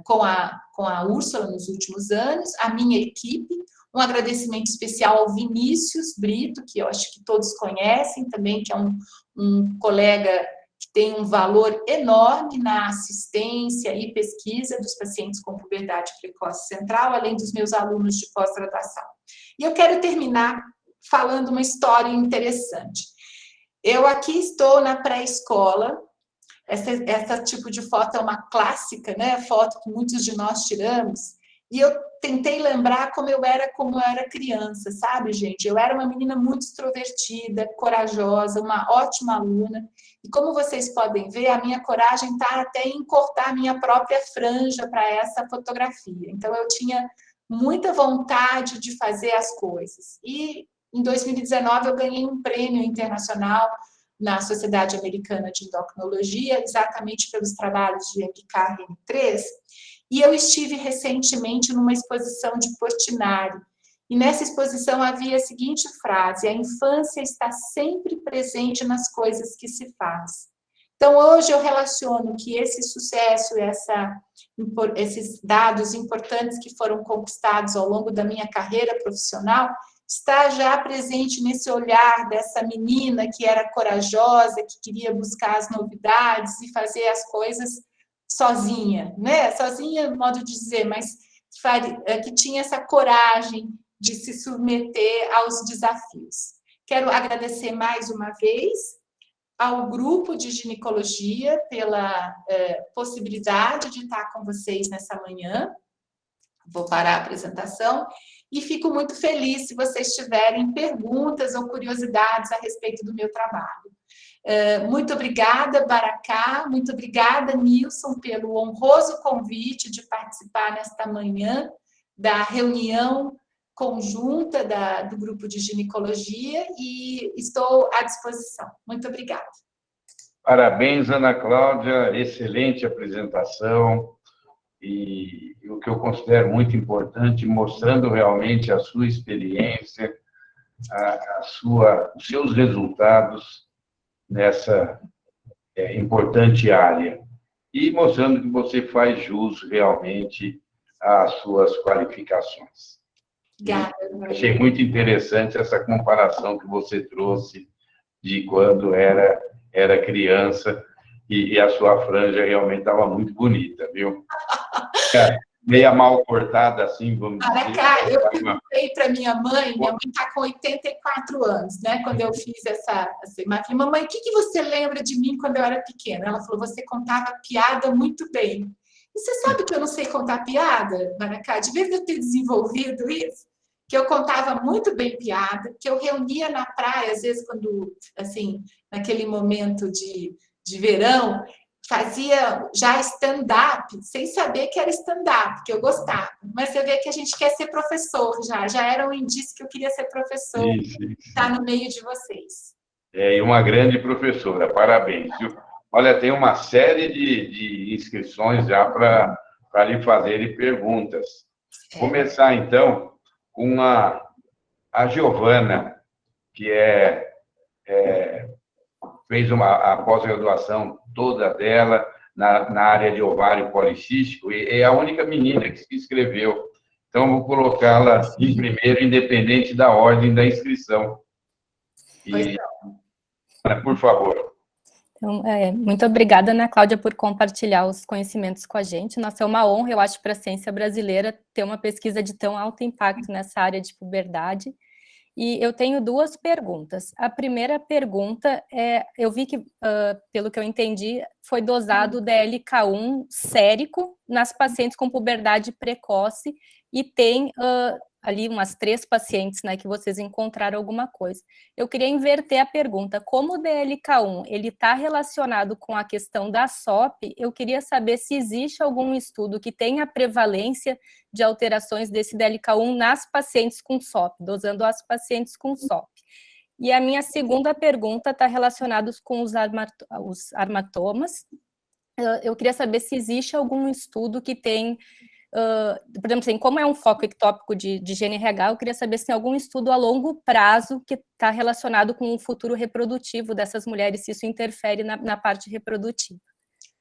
com a Úrsula nos últimos anos, a minha equipe. Um agradecimento especial ao Vinícius Brito, que eu acho que todos conhecem também, que é um colega que tem um valor enorme na assistência e pesquisa dos pacientes com puberdade precoce central, além dos meus alunos de pós-graduação. E eu quero terminar falando uma história interessante. Eu aqui estou na pré-escola. Essa tipo de foto é uma clássica, né? Foto que muitos de nós tiramos. E eu tentei lembrar como eu era criança, sabe, gente? Eu era uma menina muito extrovertida, corajosa, uma ótima aluna. E como vocês podem ver, a minha coragem está até em cortar a minha própria franja para essa fotografia. Então, eu tinha muita vontade de fazer as coisas. E em 2019 eu ganhei um prêmio internacional na Sociedade Americana de Endocrinologia, exatamente pelos trabalhos de MKRN3, e eu estive recentemente numa exposição de Portinari, e nessa exposição havia a seguinte frase: a infância está sempre presente nas coisas que se faz. Então, hoje eu relaciono que esse sucesso, esses dados importantes que foram conquistados ao longo da minha carreira profissional, está já presente nesse olhar dessa menina que era corajosa, que queria buscar as novidades e fazer as coisas sozinha, né? Sozinha, modo de dizer, mas que tinha essa coragem de se submeter aos desafios. Quero agradecer mais uma vez ao grupo de ginecologia pela possibilidade de estar com vocês nessa manhã. Vou parar a apresentação e fico muito feliz se vocês tiverem perguntas ou curiosidades a respeito do meu trabalho. Muito obrigada, Baracá, muito obrigada, Nilson, pelo honroso convite de participar nesta manhã da reunião conjunta do grupo de ginecologia e estou à disposição. Muito obrigada. Parabéns, Ana Cláudia, excelente apresentação. E o que eu considero muito importante, mostrando realmente a sua experiência, os seus resultados nessa importante área. E mostrando que você faz jus realmente às suas qualificações. Obrigada. Achei muito interessante essa comparação que você trouxe de quando era criança e a sua franja realmente estava muito bonita, viu? Meia mal cortada, assim, vamos dizer. Cá, eu perguntei para minha mãe está com 84 anos, né? Quando eu fiz essa imagem, falei, mamãe, o que você lembra de mim quando eu era pequena? Ela falou, você contava piada muito bem. E você sabe que eu não sei contar piada, Maracá? De vez eu ter desenvolvido isso, que eu contava muito bem piada, que eu reunia na praia, às vezes, quando, assim, naquele momento de verão, fazia já stand-up, sem saber que era stand-up, que eu gostava. Mas você vê que a gente quer ser professor já era um indício que eu queria ser professor, estar no meio de vocês. E uma grande professora, parabéns, viu? Olha, tem uma série de inscrições já para lhe fazerem perguntas. Começar, então, com a Giovana, que fez a pós-graduação toda dela na área de ovário policístico, e é a única menina que se inscreveu. Então, vou colocá-la em primeiro, independente da ordem da inscrição. Por favor. Então, muito obrigada, Ana Cláudia, por compartilhar os conhecimentos com a gente. Nossa, é uma honra, eu acho, para a ciência brasileira ter uma pesquisa de tão alto impacto nessa área de puberdade. E eu tenho duas perguntas. A primeira pergunta é, eu vi que, pelo que eu entendi, foi dosado o DLK1 sérico nas pacientes com puberdade precoce e tem ali umas 3 pacientes, né, que vocês encontraram alguma coisa. Eu queria inverter a pergunta. Como o DLK1 ele está relacionado com a questão da SOP, eu queria saber se existe algum estudo que tenha prevalência de alterações desse DLK1 nas pacientes com SOP, dosando as pacientes com SOP. E a minha segunda pergunta está relacionada com os armatomas. Eu queria saber se existe algum estudo que tem, por exemplo, assim, como é um foco ectópico de GNRH, eu queria saber se tem algum estudo a longo prazo que está relacionado com o futuro reprodutivo dessas mulheres, se isso interfere na parte reprodutiva.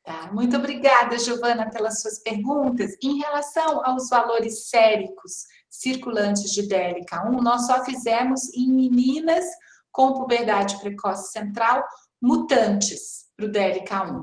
Tá, muito obrigada, Giovana, pelas suas perguntas. Em relação aos valores séricos circulantes de DLK1, nós só fizemos em meninas com puberdade precoce central mutantes para o DLK1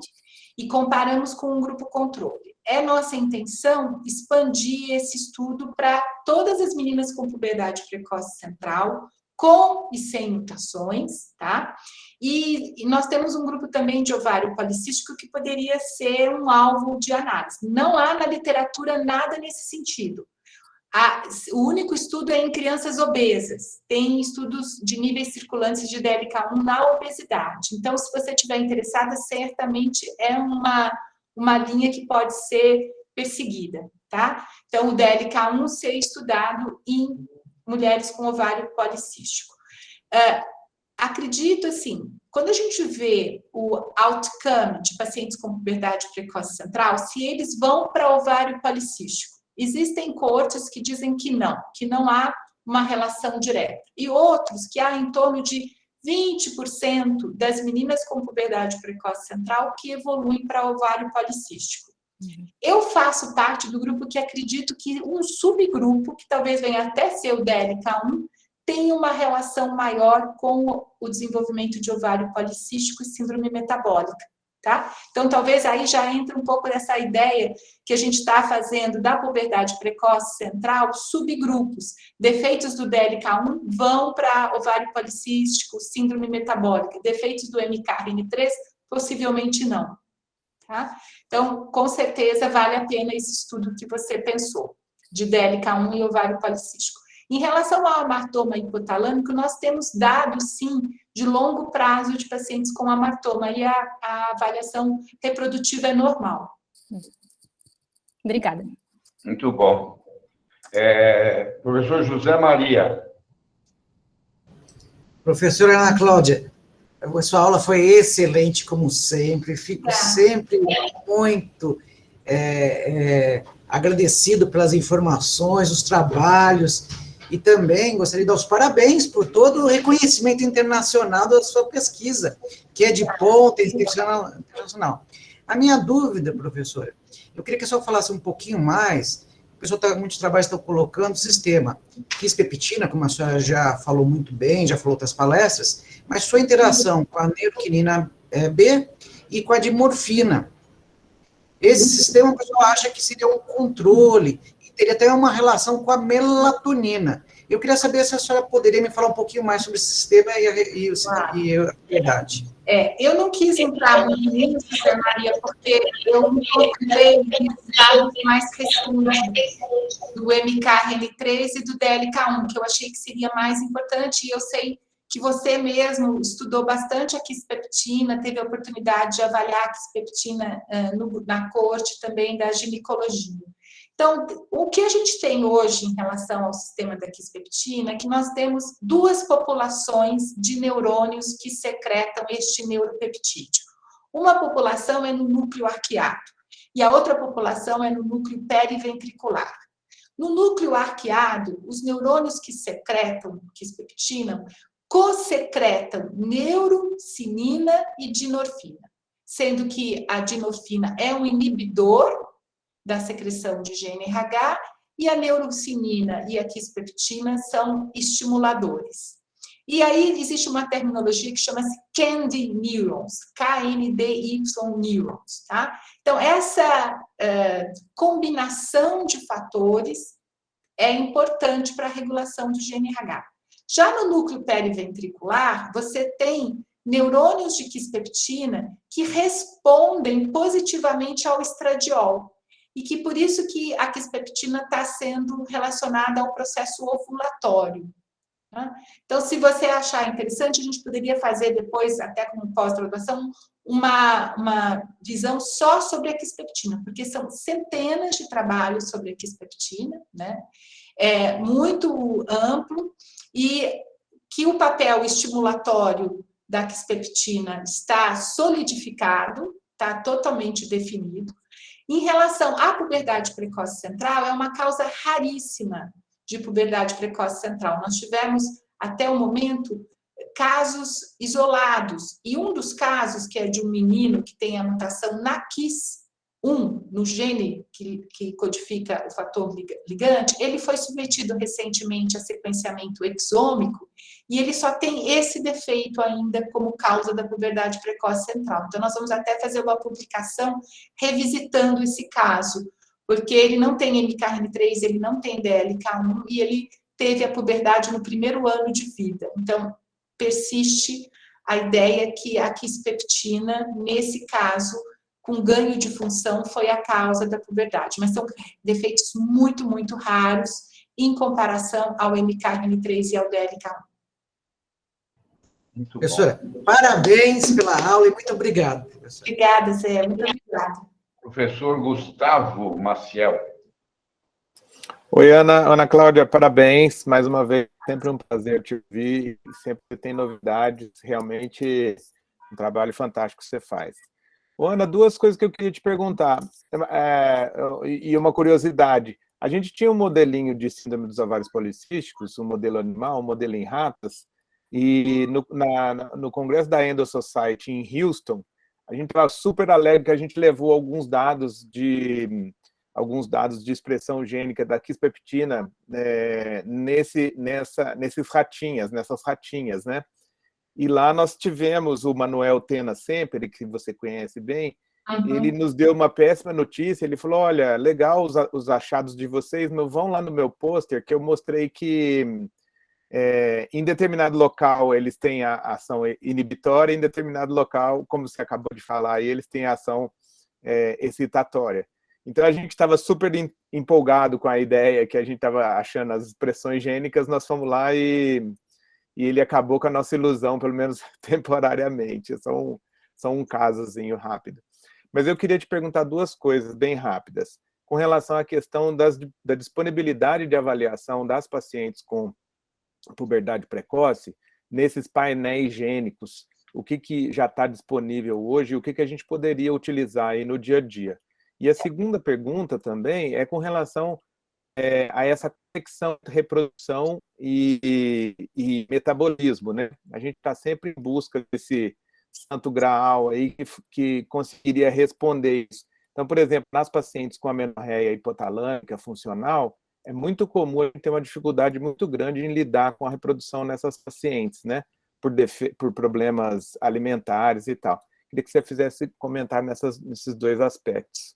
e comparamos com um grupo controle. É nossa intenção expandir esse estudo para todas as meninas com puberdade precoce central, com e sem mutações, tá? E nós temos um grupo também de ovário policístico que poderia ser um alvo de análise. Não há na literatura nada nesse sentido. O único estudo é em crianças obesas. Tem estudos de níveis circulantes de DLK1 na obesidade. Então, se você estiver interessada, certamente é uma linha que pode ser perseguida, tá? Então, o DLK1 ser estudado em mulheres com ovário policístico. Acredito, assim, quando a gente vê o outcome de pacientes com puberdade precoce central, se eles vão para ovário policístico, existem coortes que dizem que não há uma relação direta, e outros que há em torno de 20% das meninas com puberdade precoce central que evoluem para ovário policístico. Eu faço parte do grupo que acredito que um subgrupo, que talvez venha até ser o DLK1, tem uma relação maior com o desenvolvimento de ovário policístico e síndrome metabólica, tá? Então, talvez aí já entre um pouco dessa ideia que a gente está fazendo da puberdade precoce central, subgrupos. Defeitos do DLK1 vão para ovário policístico, síndrome metabólica. Defeitos do MKRN3, possivelmente não. Tá? Então, com certeza, vale a pena esse estudo que você pensou, de DLK1 e ovário policístico. Em relação ao amartoma hipotalâmico, nós temos dados, sim, de longo prazo de pacientes com amartoma, e a avaliação reprodutiva é normal. Obrigada. Muito bom. Professor José Maria. Professora Ana Cláudia, a sua aula foi excelente, como sempre. Fico sempre muito agradecido pelas informações, os trabalhos, e também gostaria de dar os parabéns por todo o reconhecimento internacional da sua pesquisa, que é de ponta internacional. A minha dúvida, professora, eu queria que a senhora falasse um pouquinho mais. O pessoal muitos trabalhos estão colocando o sistema quispeptina, como a senhora já falou muito bem, já falou outras palestras, mas sua interação com a neuroquinina B e com a dimorfina. Esse sistema, o pessoal acha que seria um controle, e teria até uma relação com a melatonina. Eu queria saber se a senhora poderia me falar um pouquinho mais sobre esse sistema e a verdade. Eu não quis entrar muito nisso, Maria, porque eu me concentrei nos dados mais recentes do MKRN3 e do DLK1, que eu achei que seria mais importante, e eu sei que você mesmo estudou bastante a quispeptina, teve a oportunidade de avaliar a quispeptina na corte também da ginecologia. Então, o que a gente tem hoje em relação ao sistema da quispeptina é que nós temos duas populações de neurônios que secretam este neuropeptídeo. Uma população é no núcleo arqueado e a outra população é no núcleo periventricular. No núcleo arqueado, os neurônios que secretam quispeptina co-secretam neurocinina e dinorfina, sendo que a dinorfina é um inibidor da secreção de GNRH e a neurocinina e a quispeptina são estimuladores. E aí existe uma terminologia que chama-se KNDy neurons, KNDY neurons, tá? Então, essa combinação de fatores é importante para a regulação do GNRH. Já no núcleo periventricular, você tem neurônios de quispeptina que respondem positivamente ao estradiol, e que por isso que a quispeptina está sendo relacionada ao processo ovulatório. Tá? Então, se você achar interessante, a gente poderia fazer depois, até como pós-graduação, uma visão só sobre a quispeptina, porque são centenas de trabalhos sobre a quispeptina, né? É muito amplo, e que o papel estimulatório da quispeptina está solidificado, está totalmente definido. Em relação à puberdade precoce central, é uma causa raríssima de puberdade precoce central. Nós tivemos, até o momento, casos isolados. E um dos casos, que é de um menino que tem a mutação na KIS1, no gene que codifica o fator ligante, ele foi submetido recentemente a sequenciamento exômico e ele só tem esse defeito ainda como causa da puberdade precoce central. Então, nós vamos até fazer uma publicação revisitando esse caso, porque ele não tem MKRN3, ele não tem DLK1 e ele teve a puberdade no primeiro ano de vida. Então, persiste a ideia que a quispeptina, nesse caso, com ganho de função, foi a causa da puberdade. Mas são defeitos muito, muito raros em comparação ao MKRN3 e ao DLK1. Muito professora, bom. Parabéns pela aula e muito obrigado. Professora. Obrigada, Zé. Muito obrigada. Professor Gustavo Maciel. Oi, Ana Cláudia, parabéns. Mais uma vez, sempre um prazer te ouvir. Sempre tem novidades. Realmente, um trabalho fantástico que você faz. Ô, Ana, duas coisas que eu queria te perguntar. E uma curiosidade. A gente tinha um modelinho de síndrome dos ovários policísticos, um modelo animal, um modelo em ratas, e no congresso da Endo Society em Houston, a gente estava super alegre que a gente levou alguns dados de expressão gênica da quispeptina nessas ratinhas, né? E lá nós tivemos o Manuel Tena Sempre, que você conhece bem, ele nos deu uma péssima notícia, ele falou, olha, legal os achados de vocês, mas vão lá no meu pôster, que eu mostrei que em determinado local eles têm a ação inibitória, em determinado local, como você acabou de falar, eles têm a ação excitatória. Então, a gente estava super empolgado com a ideia que a gente estava achando as expressões gênicas, nós fomos lá e ele acabou com a nossa ilusão, pelo menos temporariamente. Só um casozinho rápido. Mas eu queria te perguntar duas coisas bem rápidas. Com relação à questão da disponibilidade de avaliação das pacientes com puberdade precoce, nesses painéis gênicos, o que já está disponível hoje e o que a gente poderia utilizar aí no dia a dia. E a segunda pergunta também é com relação a essa conexão entre reprodução e metabolismo, né? A gente está sempre em busca desse santo graal aí que conseguiria responder isso. Então, por exemplo, nas pacientes com amenorreia hipotalâmica funcional, é muito comum a gente ter uma dificuldade muito grande em lidar com a reprodução nessas pacientes, né? Por problemas alimentares e tal. Queria que você fizesse comentário nesses dois aspectos.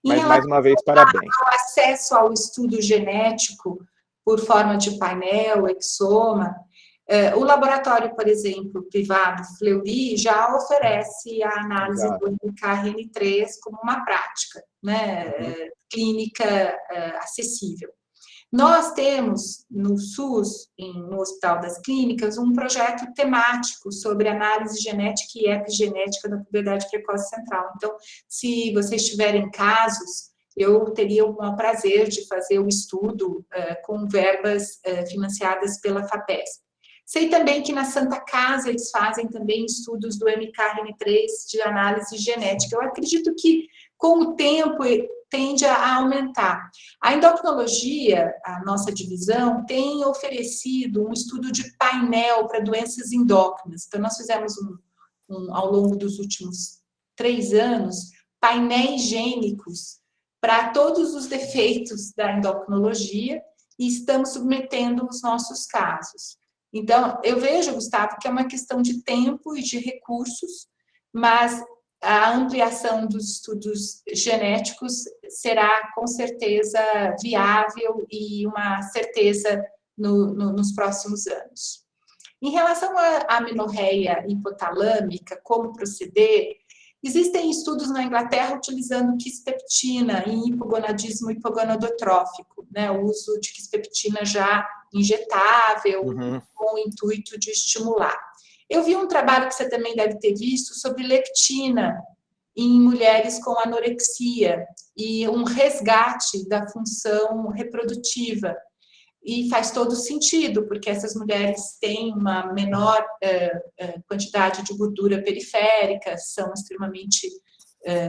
Mas, mais uma vez, parabéns. O acesso ao estudo genético por forma de painel, exoma, O laboratório, por exemplo, privado, Fleury, já oferece a análise do MKRN3 como uma prática, né, clínica acessível. Nós temos no SUS, no Hospital das Clínicas, um projeto temático sobre análise genética e epigenética da puberdade precoce central. Então, se vocês tiverem casos, eu teria o prazer de fazer o estudo com verbas financiadas pela FAPESP. Sei também que na Santa Casa eles fazem também estudos do MKRN3 de análise genética. Eu acredito que, com o tempo, tende a aumentar. A endocrinologia, a nossa divisão, tem oferecido um estudo de painel para doenças endócrinas. Então, nós fizemos ao longo dos últimos 3 anos, painéis gênicos para todos os defeitos da endocrinologia e estamos submetendo os nossos casos. Então, eu vejo, Gustavo, que é uma questão de tempo e de recursos, mas a ampliação dos estudos genéticos será, com certeza, viável e uma certeza nos próximos anos. Em relação à amenorreia hipotalâmica, como proceder, existem estudos na Inglaterra utilizando quispeptina em hipogonadismo hipogonadotrófico, né, o uso de quispeptina já injetável, com o intuito de estimular. Eu vi um trabalho que você também deve ter visto sobre leptina em mulheres com anorexia e um resgate da função reprodutiva. E faz todo sentido, porque essas mulheres têm uma menor quantidade de gordura periférica, são extremamente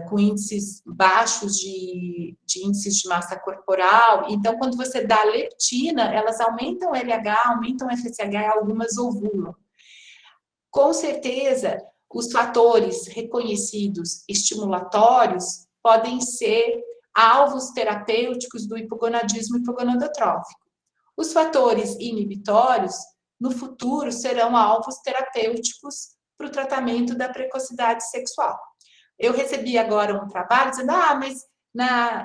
com índices baixos de índices de massa corporal. Então, quando você dá leptina, elas aumentam LH, aumentam FSH e algumas ovulam. Com certeza, os fatores reconhecidos estimulatórios podem ser alvos terapêuticos do hipogonadismo hipogonadotrófico. Os fatores inibitórios, no futuro, serão alvos terapêuticos para o tratamento da precocidade sexual. Eu recebi agora um trabalho dizendo, mas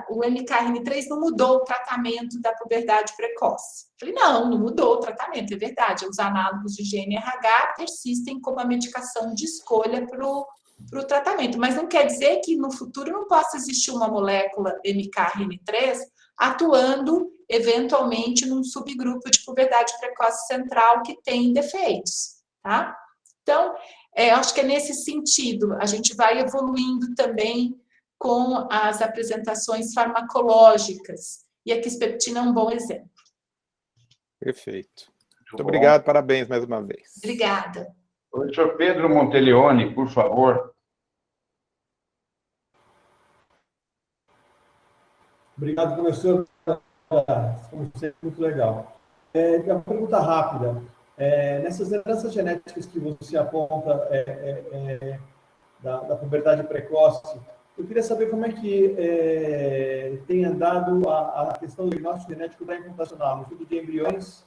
o MKRN3 não mudou o tratamento da puberdade precoce. Falei, não mudou o tratamento, é verdade. Os análogos de GNRH persistem como a medicação de escolha para o tratamento, mas não quer dizer que no futuro não possa existir uma molécula MKRN3 atuando eventualmente num subgrupo de puberdade precoce central que tem defeitos, tá? Então, acho que é nesse sentido, a gente vai evoluindo também com as apresentações farmacológicas, e a quispeptina é um bom exemplo. Perfeito. Muito obrigado, parabéns mais uma vez. Obrigada. Professor Pedro Monteleone, por favor. Obrigado, professor. Como sempre, muito legal. Uma pergunta rápida. Nessas heranças genéticas que você aponta da puberdade precoce, eu queria saber como é que tem andado a questão do diagnóstico genético da implantacional, no estudo de embriões,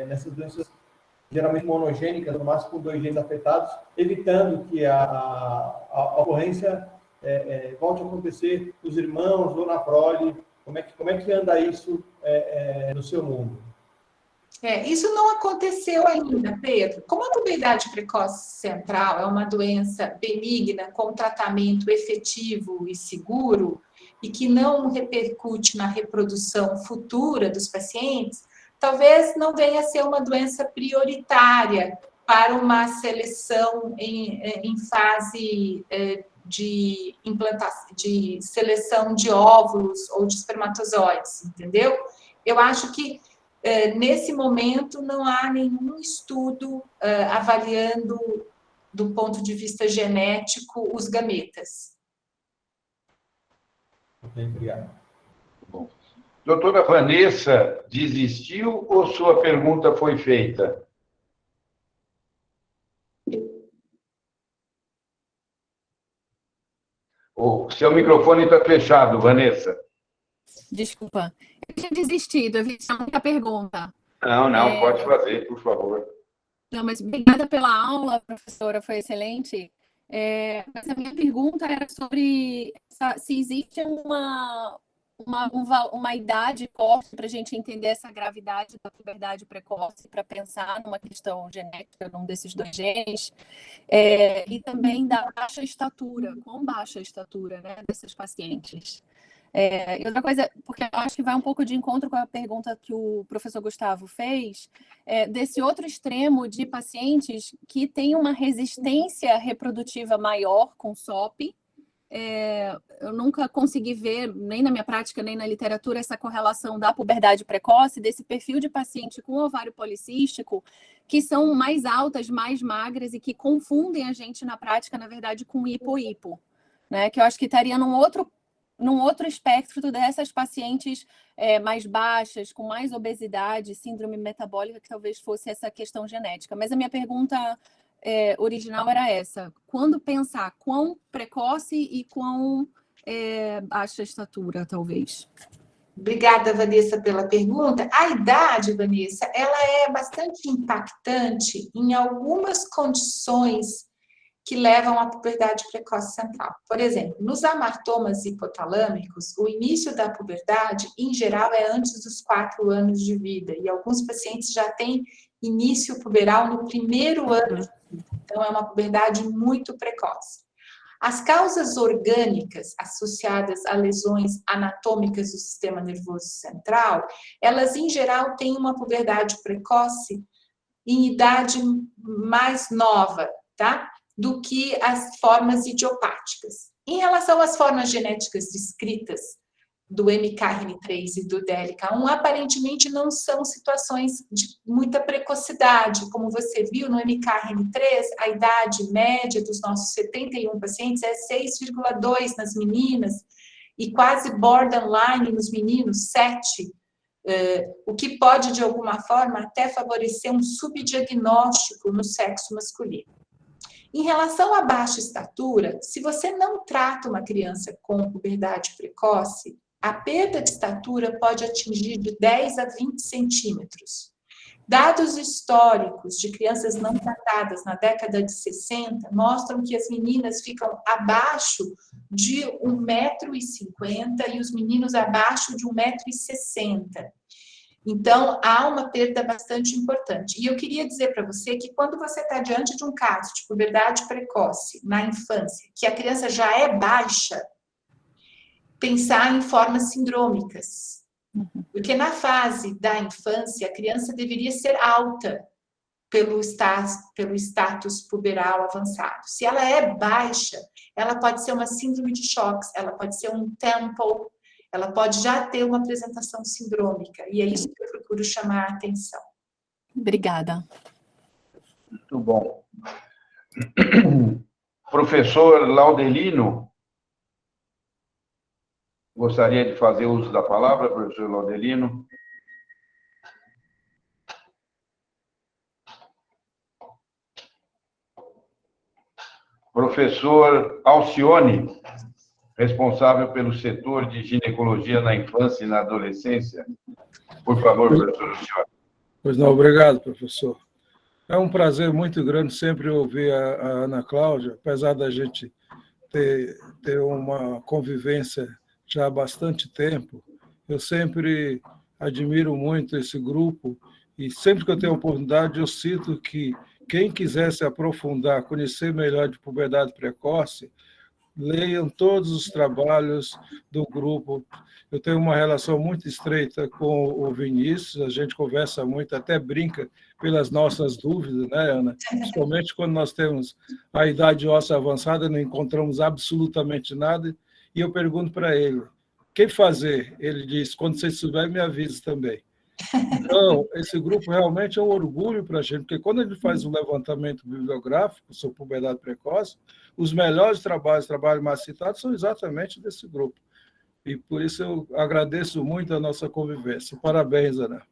nessas doenças geralmente monogênicas, no máximo com 2 genes afetados, evitando que a ocorrência volte a acontecer nos irmãos ou na prole. Como é que anda isso no seu mundo? Isso não aconteceu ainda, Pedro. Como a puberdade precoce central é uma doença benigna com tratamento efetivo e seguro e que não repercute na reprodução futura dos pacientes, talvez não venha a ser uma doença prioritária para uma seleção em fase de implantação, de seleção de óvulos ou de espermatozoides, entendeu? Eu acho que nesse momento não há nenhum estudo avaliando do ponto de vista genético os gametas. Ok, obrigado. Bom. Doutora Vanessa, desistiu ou sua pergunta foi feita? O seu microfone está fechado, Vanessa. Desculpa, eu tinha desistido, eu vi muita pergunta. Não, pode fazer, por favor. Não, mas obrigada pela aula, professora, foi excelente. Mas a minha pergunta era sobre se existe uma idade corte para a gente entender essa gravidade da puberdade precoce, para pensar numa questão genética, num desses 2 genes, e também da baixa estatura, quão baixa a estatura, né, desses pacientes. E outra coisa, porque eu acho que vai um pouco de encontro com a pergunta que o professor Gustavo fez, desse outro extremo de pacientes que têm uma resistência reprodutiva maior com SOP. Eu nunca consegui ver, nem na minha prática, nem na literatura, essa correlação da puberdade precoce, desse perfil de paciente com ovário policístico, que são mais altas, mais magras e que confundem a gente na prática, na verdade, com hipo-hipo, né? Que eu acho que estaria num outro espectro dessas pacientes mais baixas, com mais obesidade, síndrome metabólica, que talvez fosse essa questão genética. Mas a minha pergunta original era essa: quando pensar quão precoce e quão baixa estatura, talvez? Obrigada, Vanessa, pela pergunta. A idade, Vanessa, ela é bastante impactante em algumas condições que levam à puberdade precoce central. Por exemplo, nos amartomas hipotalâmicos, o início da puberdade, em geral, é antes dos 4 anos de vida, e alguns pacientes já têm início puberal no 1º ano de vida, então é uma puberdade muito precoce. As causas orgânicas associadas a lesões anatômicas do sistema nervoso central, elas, em geral, têm uma puberdade precoce em idade mais nova, tá? Do que as formas idiopáticas. Em relação às formas genéticas descritas do MKRN3 e do DLK1, aparentemente não são situações de muita precocidade. Como você viu, no MKRN3, a idade média dos nossos 71 pacientes é 6,2 nas meninas e quase borderline nos meninos, 7, o que pode, de alguma forma, até favorecer um subdiagnóstico no sexo masculino. Em relação à baixa estatura, se você não trata uma criança com puberdade precoce, a perda de estatura pode atingir de 10 a 20 centímetros. Dados históricos de crianças não tratadas na década de 60 mostram que as meninas ficam abaixo de 1,50 m e os meninos abaixo de 1,60 m. Então, há uma perda bastante importante. E eu queria dizer para você que quando você está diante de um caso de puberdade precoce na infância, que a criança já é baixa, pensar em formas sindrômicas. Porque na fase da infância, a criança deveria ser alta pelo status puberal avançado. Se ela é baixa, ela pode ser uma síndrome de Choques, ela pode ser um temple, ela pode já ter uma apresentação sindrômica, e é isso que eu procuro chamar a atenção. Obrigada. Muito bom. Professor Laudelino, gostaria de fazer uso da palavra, professor Laudelino? Professor Alcione, responsável pelo setor de ginecologia na infância e na adolescência. Por favor, professor Alcione. Pois não, obrigado, professor. É um prazer muito grande sempre ouvir a Ana Cláudia, apesar da gente ter uma convivência já há bastante tempo. Eu sempre admiro muito esse grupo e sempre que eu tenho a oportunidade eu cito que quem quiser se aprofundar, conhecer melhor de puberdade precoce, leiam todos os trabalhos do grupo. Eu tenho uma relação muito estreita com o Vinícius, a gente conversa muito, até brinca pelas nossas dúvidas, né, Ana? Principalmente quando nós temos a idade óssea avançada, não encontramos absolutamente nada, e eu pergunto para ele, o que fazer? Ele diz, quando você souber, me avise também. Então, esse grupo realmente é um orgulho para a gente, porque quando a gente faz um levantamento bibliográfico sobre puberdade precoce, os melhores trabalhos mais citados são exatamente desse grupo. E por isso eu agradeço muito a nossa convivência. Parabéns, Ana.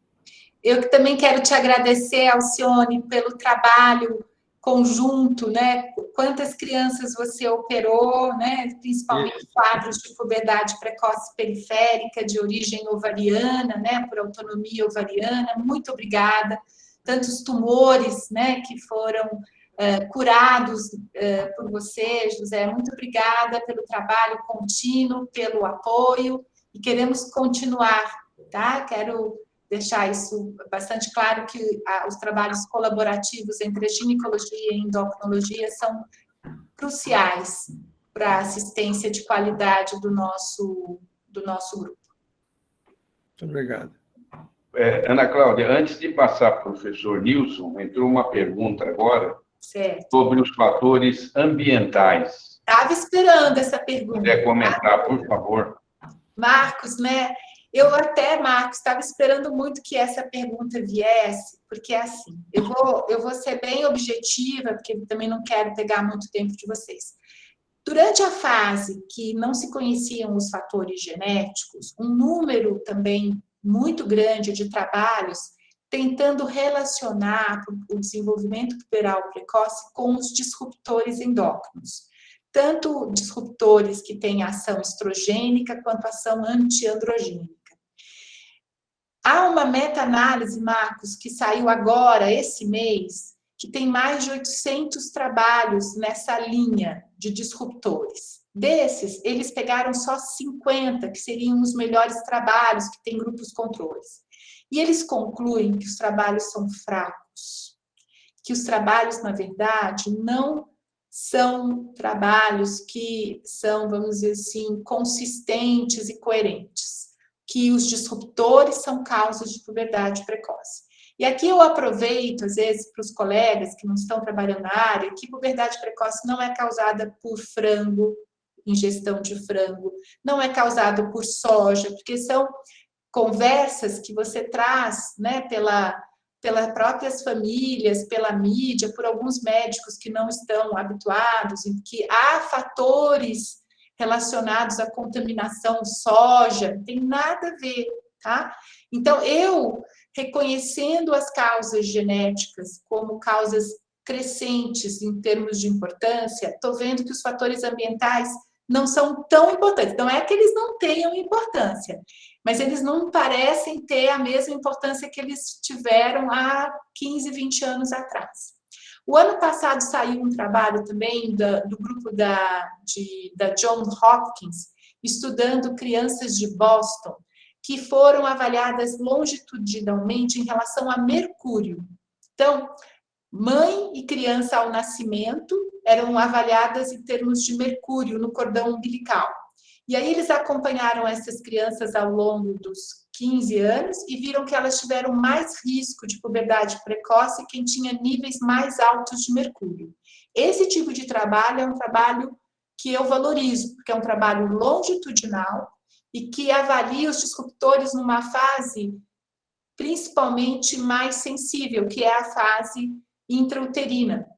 Eu também quero te agradecer, Alcione, pelo trabalho conjunto, né? Quantas crianças você operou, né? Principalmente quadros de puberdade precoce periférica, de origem ovariana, né? Por autonomia ovariana. Muito obrigada. Tantos tumores, né? Que foram curados por você, José. Muito obrigada pelo trabalho contínuo, pelo apoio. e queremos continuar, tá? Quero deixar isso bastante claro, que os trabalhos colaborativos entre a ginecologia e a endocrinologia são cruciais para a assistência de qualidade do nosso grupo. Muito obrigado. Ana Cláudia, antes de passar para o professor Nilson, entrou uma pergunta agora sobre os fatores ambientais. Estava esperando essa pergunta. Quer comentar, por favor? Marcos, né? Marcos, estava esperando muito que essa pergunta viesse, porque assim, eu vou ser bem objetiva, porque também não quero pegar muito tempo de vocês. Durante a fase que não se conheciam os fatores genéticos, um número também muito grande de trabalhos tentando relacionar o desenvolvimento puberal precoce com os disruptores endócrinos. Tanto disruptores que têm ação estrogênica quanto ação antiandrogênica. Há uma meta-análise, Marcos, que saiu agora, esse mês, que tem mais de 800 trabalhos nessa linha de disruptores. Desses, eles pegaram só 50, que seriam os melhores trabalhos, que têm grupos controles. E eles concluem que os trabalhos são fracos, que os trabalhos, na verdade, não são trabalhos que são, vamos dizer assim, consistentes e coerentes, que os disruptores são causas de puberdade precoce. E aqui eu aproveito, às vezes, para os colegas que não estão trabalhando na área, que puberdade precoce não é causada por frango, ingestão de frango, não é causada por soja, porque são conversas que você traz, né, pelas próprias famílias, pela mídia, por alguns médicos que não estão habituados, em que há fatores relacionados à contaminação soja, não tem nada a ver, tá? Então, eu, reconhecendo as causas genéticas como causas crescentes em termos de importância, estou vendo que os fatores ambientais não são tão importantes. Não é que eles não tenham importância, mas eles não parecem ter a mesma importância que eles tiveram há 15, 20 anos atrás. O ano passado saiu um trabalho também do grupo da Johns Hopkins, estudando crianças de Boston, que foram avaliadas longitudinalmente em relação a mercúrio. Então, mãe e criança ao nascimento eram avaliadas em termos de mercúrio no cordão umbilical. E aí eles acompanharam essas crianças ao longo dos 15 anos e viram que elas tiveram mais risco de puberdade precoce quem tinha níveis mais altos de mercúrio. Esse tipo de trabalho é um trabalho que eu valorizo, porque é um trabalho longitudinal e que avalia os disruptores numa fase principalmente mais sensível, que é a fase intrauterina,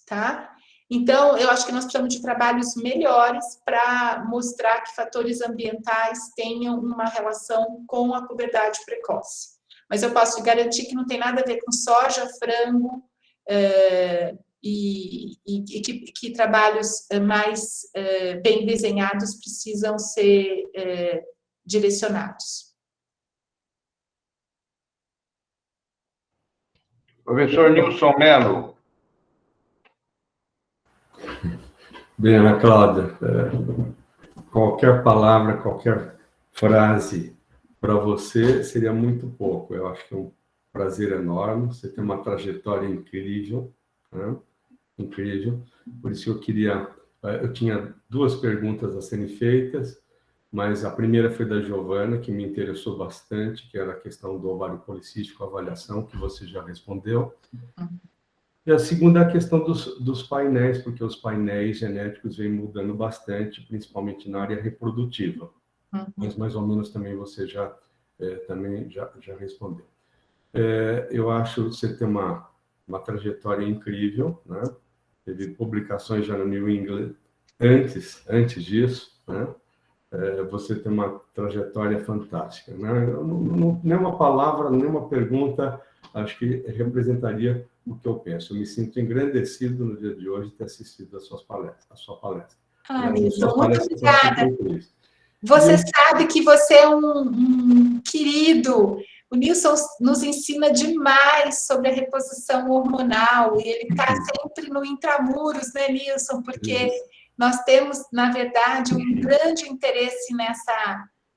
tá? Então, eu acho que nós precisamos de trabalhos melhores para mostrar que fatores ambientais tenham uma relação com a puberdade precoce. Mas eu posso garantir que não tem nada a ver com soja, frango, e que trabalhos mais bem desenhados precisam ser direcionados. Professor Nilson Mello. Bem, Ana Cláudia, qualquer palavra, qualquer frase para você seria muito pouco. Eu acho que é um prazer enorme. Você tem uma trajetória incrível, né? Incrível. Por isso eu tinha duas perguntas a serem feitas, mas a primeira foi da Giovana, que me interessou bastante, que era a questão do ovário policístico, avaliação, que você já respondeu. E a segunda é a questão dos painéis, porque os painéis genéticos vêm mudando bastante, principalmente na área reprodutiva. Mas mais ou menos também você já respondeu. Eu acho que você tem uma trajetória incrível, né? Teve publicações já no New England antes disso, né? Você tem uma trajetória fantástica, né? Nenhuma palavra, nenhuma pergunta, acho que representaria o que eu penso. Eu me sinto engrandecido no dia de hoje de ter assistido a sua palestra. Nilson, muito obrigada. Você sabe que você é um querido. O Nilson nos ensina demais sobre a reposição hormonal e ele está sempre no intramuros, né, Nilson? Porque nós temos, na verdade, um grande interesse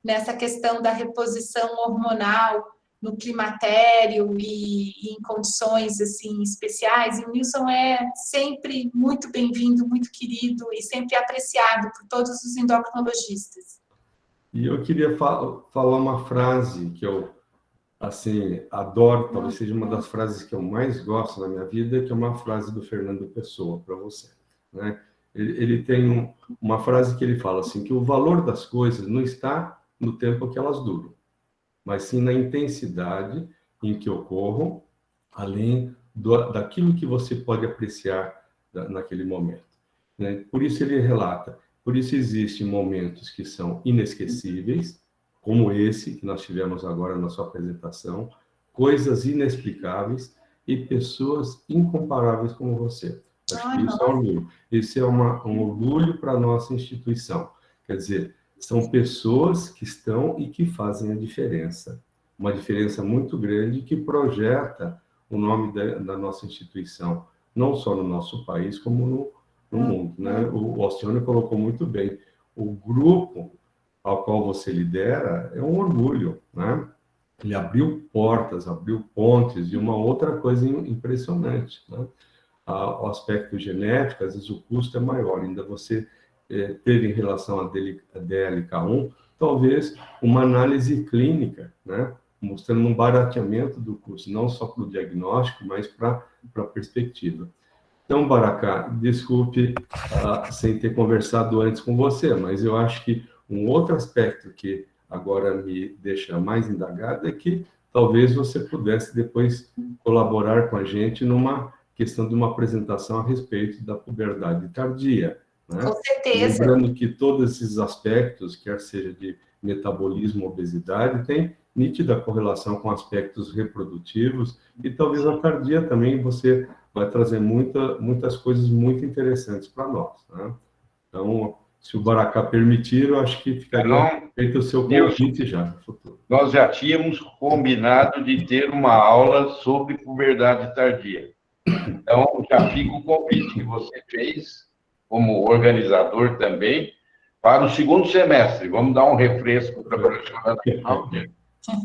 nessa questão da reposição hormonal no climatério e em condições assim especiais. E o Nilson é sempre muito bem-vindo, muito querido e sempre apreciado por todos os endocrinologistas. E eu queria falar uma frase que eu, assim, adoro, talvez seja uma das frases que eu mais gosto na minha vida, que é uma frase do Fernando Pessoa, para você, né? Ele tem uma frase que ele fala assim, que o valor das coisas não está no tempo que elas duram, mas sim na intensidade em que ocorram, além daquilo que você pode apreciar naquele momento, né? Por isso ele relata, por isso existem momentos que são inesquecíveis, como esse que nós tivemos agora na sua apresentação, coisas inexplicáveis e pessoas incomparáveis como você. Acho que isso é um orgulho. Esse é um orgulho para a nossa instituição. Quer dizer, são pessoas que estão e que fazem a diferença. Uma diferença muito grande que projeta o nome da nossa instituição, não só no nosso país, como no mundo, né? O Alcione colocou muito bem. O grupo ao qual você lidera é um orgulho, né? Ele abriu portas, abriu pontes, e uma outra coisa impressionante, né? O aspecto genético, às vezes o custo é maior, ainda você teve em relação à DLK1, talvez uma análise clínica, né? Mostrando um barateamento do custo, não só para o diagnóstico, mas para a perspectiva. Então, Baracá, desculpe sem ter conversado antes com você, mas eu acho que um outro aspecto que agora me deixa mais indagado é que talvez você pudesse depois colaborar com a gente numa questão de uma apresentação a respeito da puberdade tardia, né? Com certeza. Lembrando que todos esses aspectos, quer seja de metabolismo, obesidade, tem nítida correlação com aspectos reprodutivos, e talvez a tardia também você vai trazer muitas coisas muito interessantes para nós, né? Então, se o Baracá permitir, eu acho que ficaria feito o seu convite já no futuro. Nós já tínhamos combinado de ter uma aula sobre puberdade tardia. Então, já fica o convite que você fez, como organizador também, para o segundo semestre. Vamos dar um refresco para a professora Cláudia.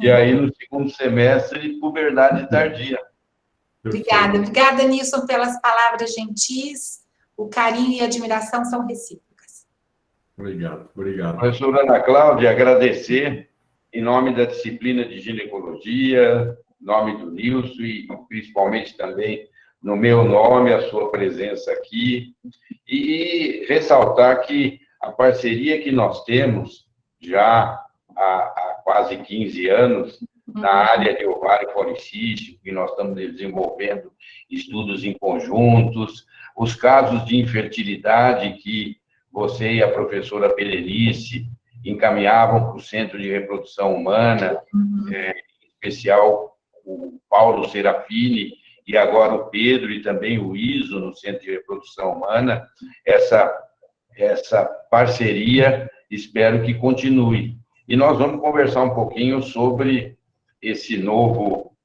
E aí, no segundo semestre, puberdade tardia. Obrigada. Obrigada, Nilson, pelas palavras gentis. O carinho e a admiração são recíprocas. Obrigado, obrigado. Professora Ana Cláudia, agradecer em nome da disciplina de ginecologia, em nome do Nilson e principalmente também no meu nome, a sua presença aqui, e ressaltar que a parceria que nós temos já há quase 15 anos na área de ovário policístico, que nós estamos desenvolvendo estudos em conjuntos, os casos de infertilidade que você e a professora Berenice encaminhavam para o Centro de Reprodução Humana, em especial o Paulo Serafini, e agora o Pedro e também o ISO no Centro de Reprodução Humana, essa parceria, espero que continue. E nós vamos conversar um pouquinho sobre esse novo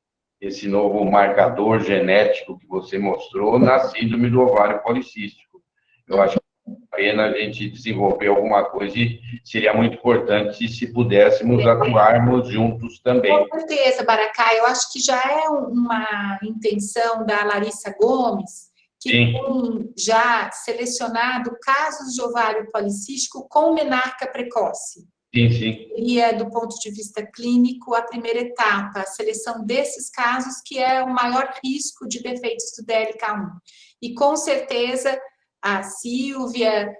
marcador genético que você mostrou na síndrome do ovário policístico. Eu acho que é pena a gente desenvolver alguma coisa e seria muito importante se pudéssemos atuarmos juntos também. Com certeza, Baracá. Eu acho que já é uma intenção da Larissa Gomes, que tem já selecionado casos de ovário policístico com menarca precoce. Sim, sim. Seria, do ponto de vista clínico, a primeira etapa, a seleção desses casos, que é o maior risco de defeitos do DLK1. E, com certeza, a Silvia,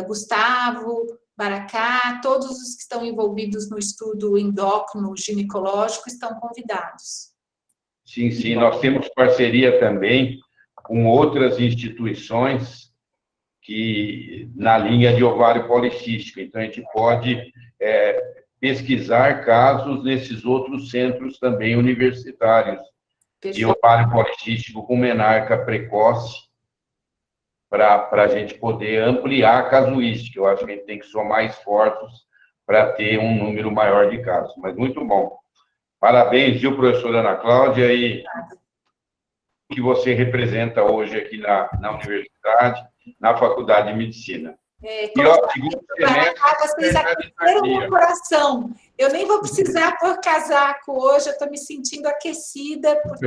Gustavo, Baracá, todos os que estão envolvidos no estudo endócrino ginecológico estão convidados. Sim, sim. Nós temos parceria também com outras instituições que na linha de ovário policístico. Então, a gente pode pesquisar casos nesses outros centros também universitários de ovário policístico com menarca precoce, para a gente poder ampliar a casuística. Eu acho que a gente tem que somar esforços para ter um número maior de casos. Mas muito bom. Parabéns, viu, professora Ana Cláudia, e que você representa hoje aqui na universidade, na Faculdade de Medicina. segundo semestre, vocês aqueceram meu coração. Eu nem vou precisar pôr casaco hoje, eu estou me sentindo aquecida por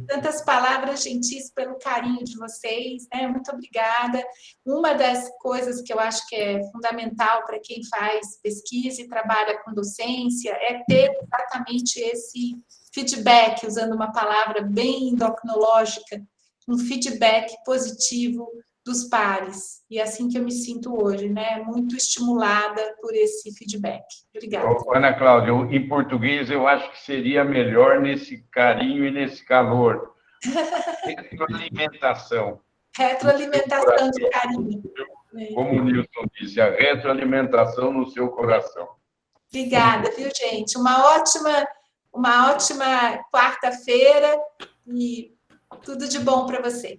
tantas palavras gentis, pelo carinho de vocês, né? Muito obrigada. Uma das coisas que eu acho que é fundamental para quem faz pesquisa e trabalha com docência é ter exatamente esse feedback, usando uma palavra bem endocrinológica, um feedback positivo dos pares. E é assim que eu me sinto hoje, né? Muito estimulada por esse feedback. Obrigada. Ana Cláudia, em português eu acho que seria melhor nesse carinho e nesse calor. Retroalimentação. Retroalimentação de carinho. Como o Nilson disse, a retroalimentação no seu coração. Obrigada, viu, gente? Uma ótima quarta-feira e tudo de bom para vocês.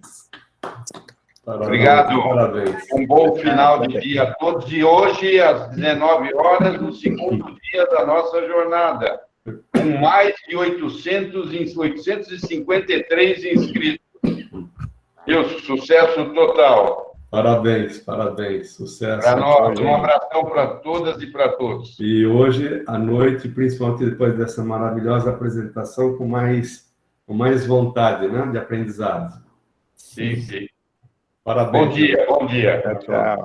Obrigado. Parabéns. Um bom final de dia a todos. E hoje, às 19 horas, o segundo dia da nossa jornada, com mais de 853 inscritos. E o sucesso total. Parabéns, parabéns. Sucesso. Para nós, um abração para todas e para todos. E hoje, à noite, principalmente depois dessa maravilhosa apresentação, com mais vontade, né, de aprendizado. Sim, sim. Parabéns. Bom dia, bom dia. Tchau, tchau.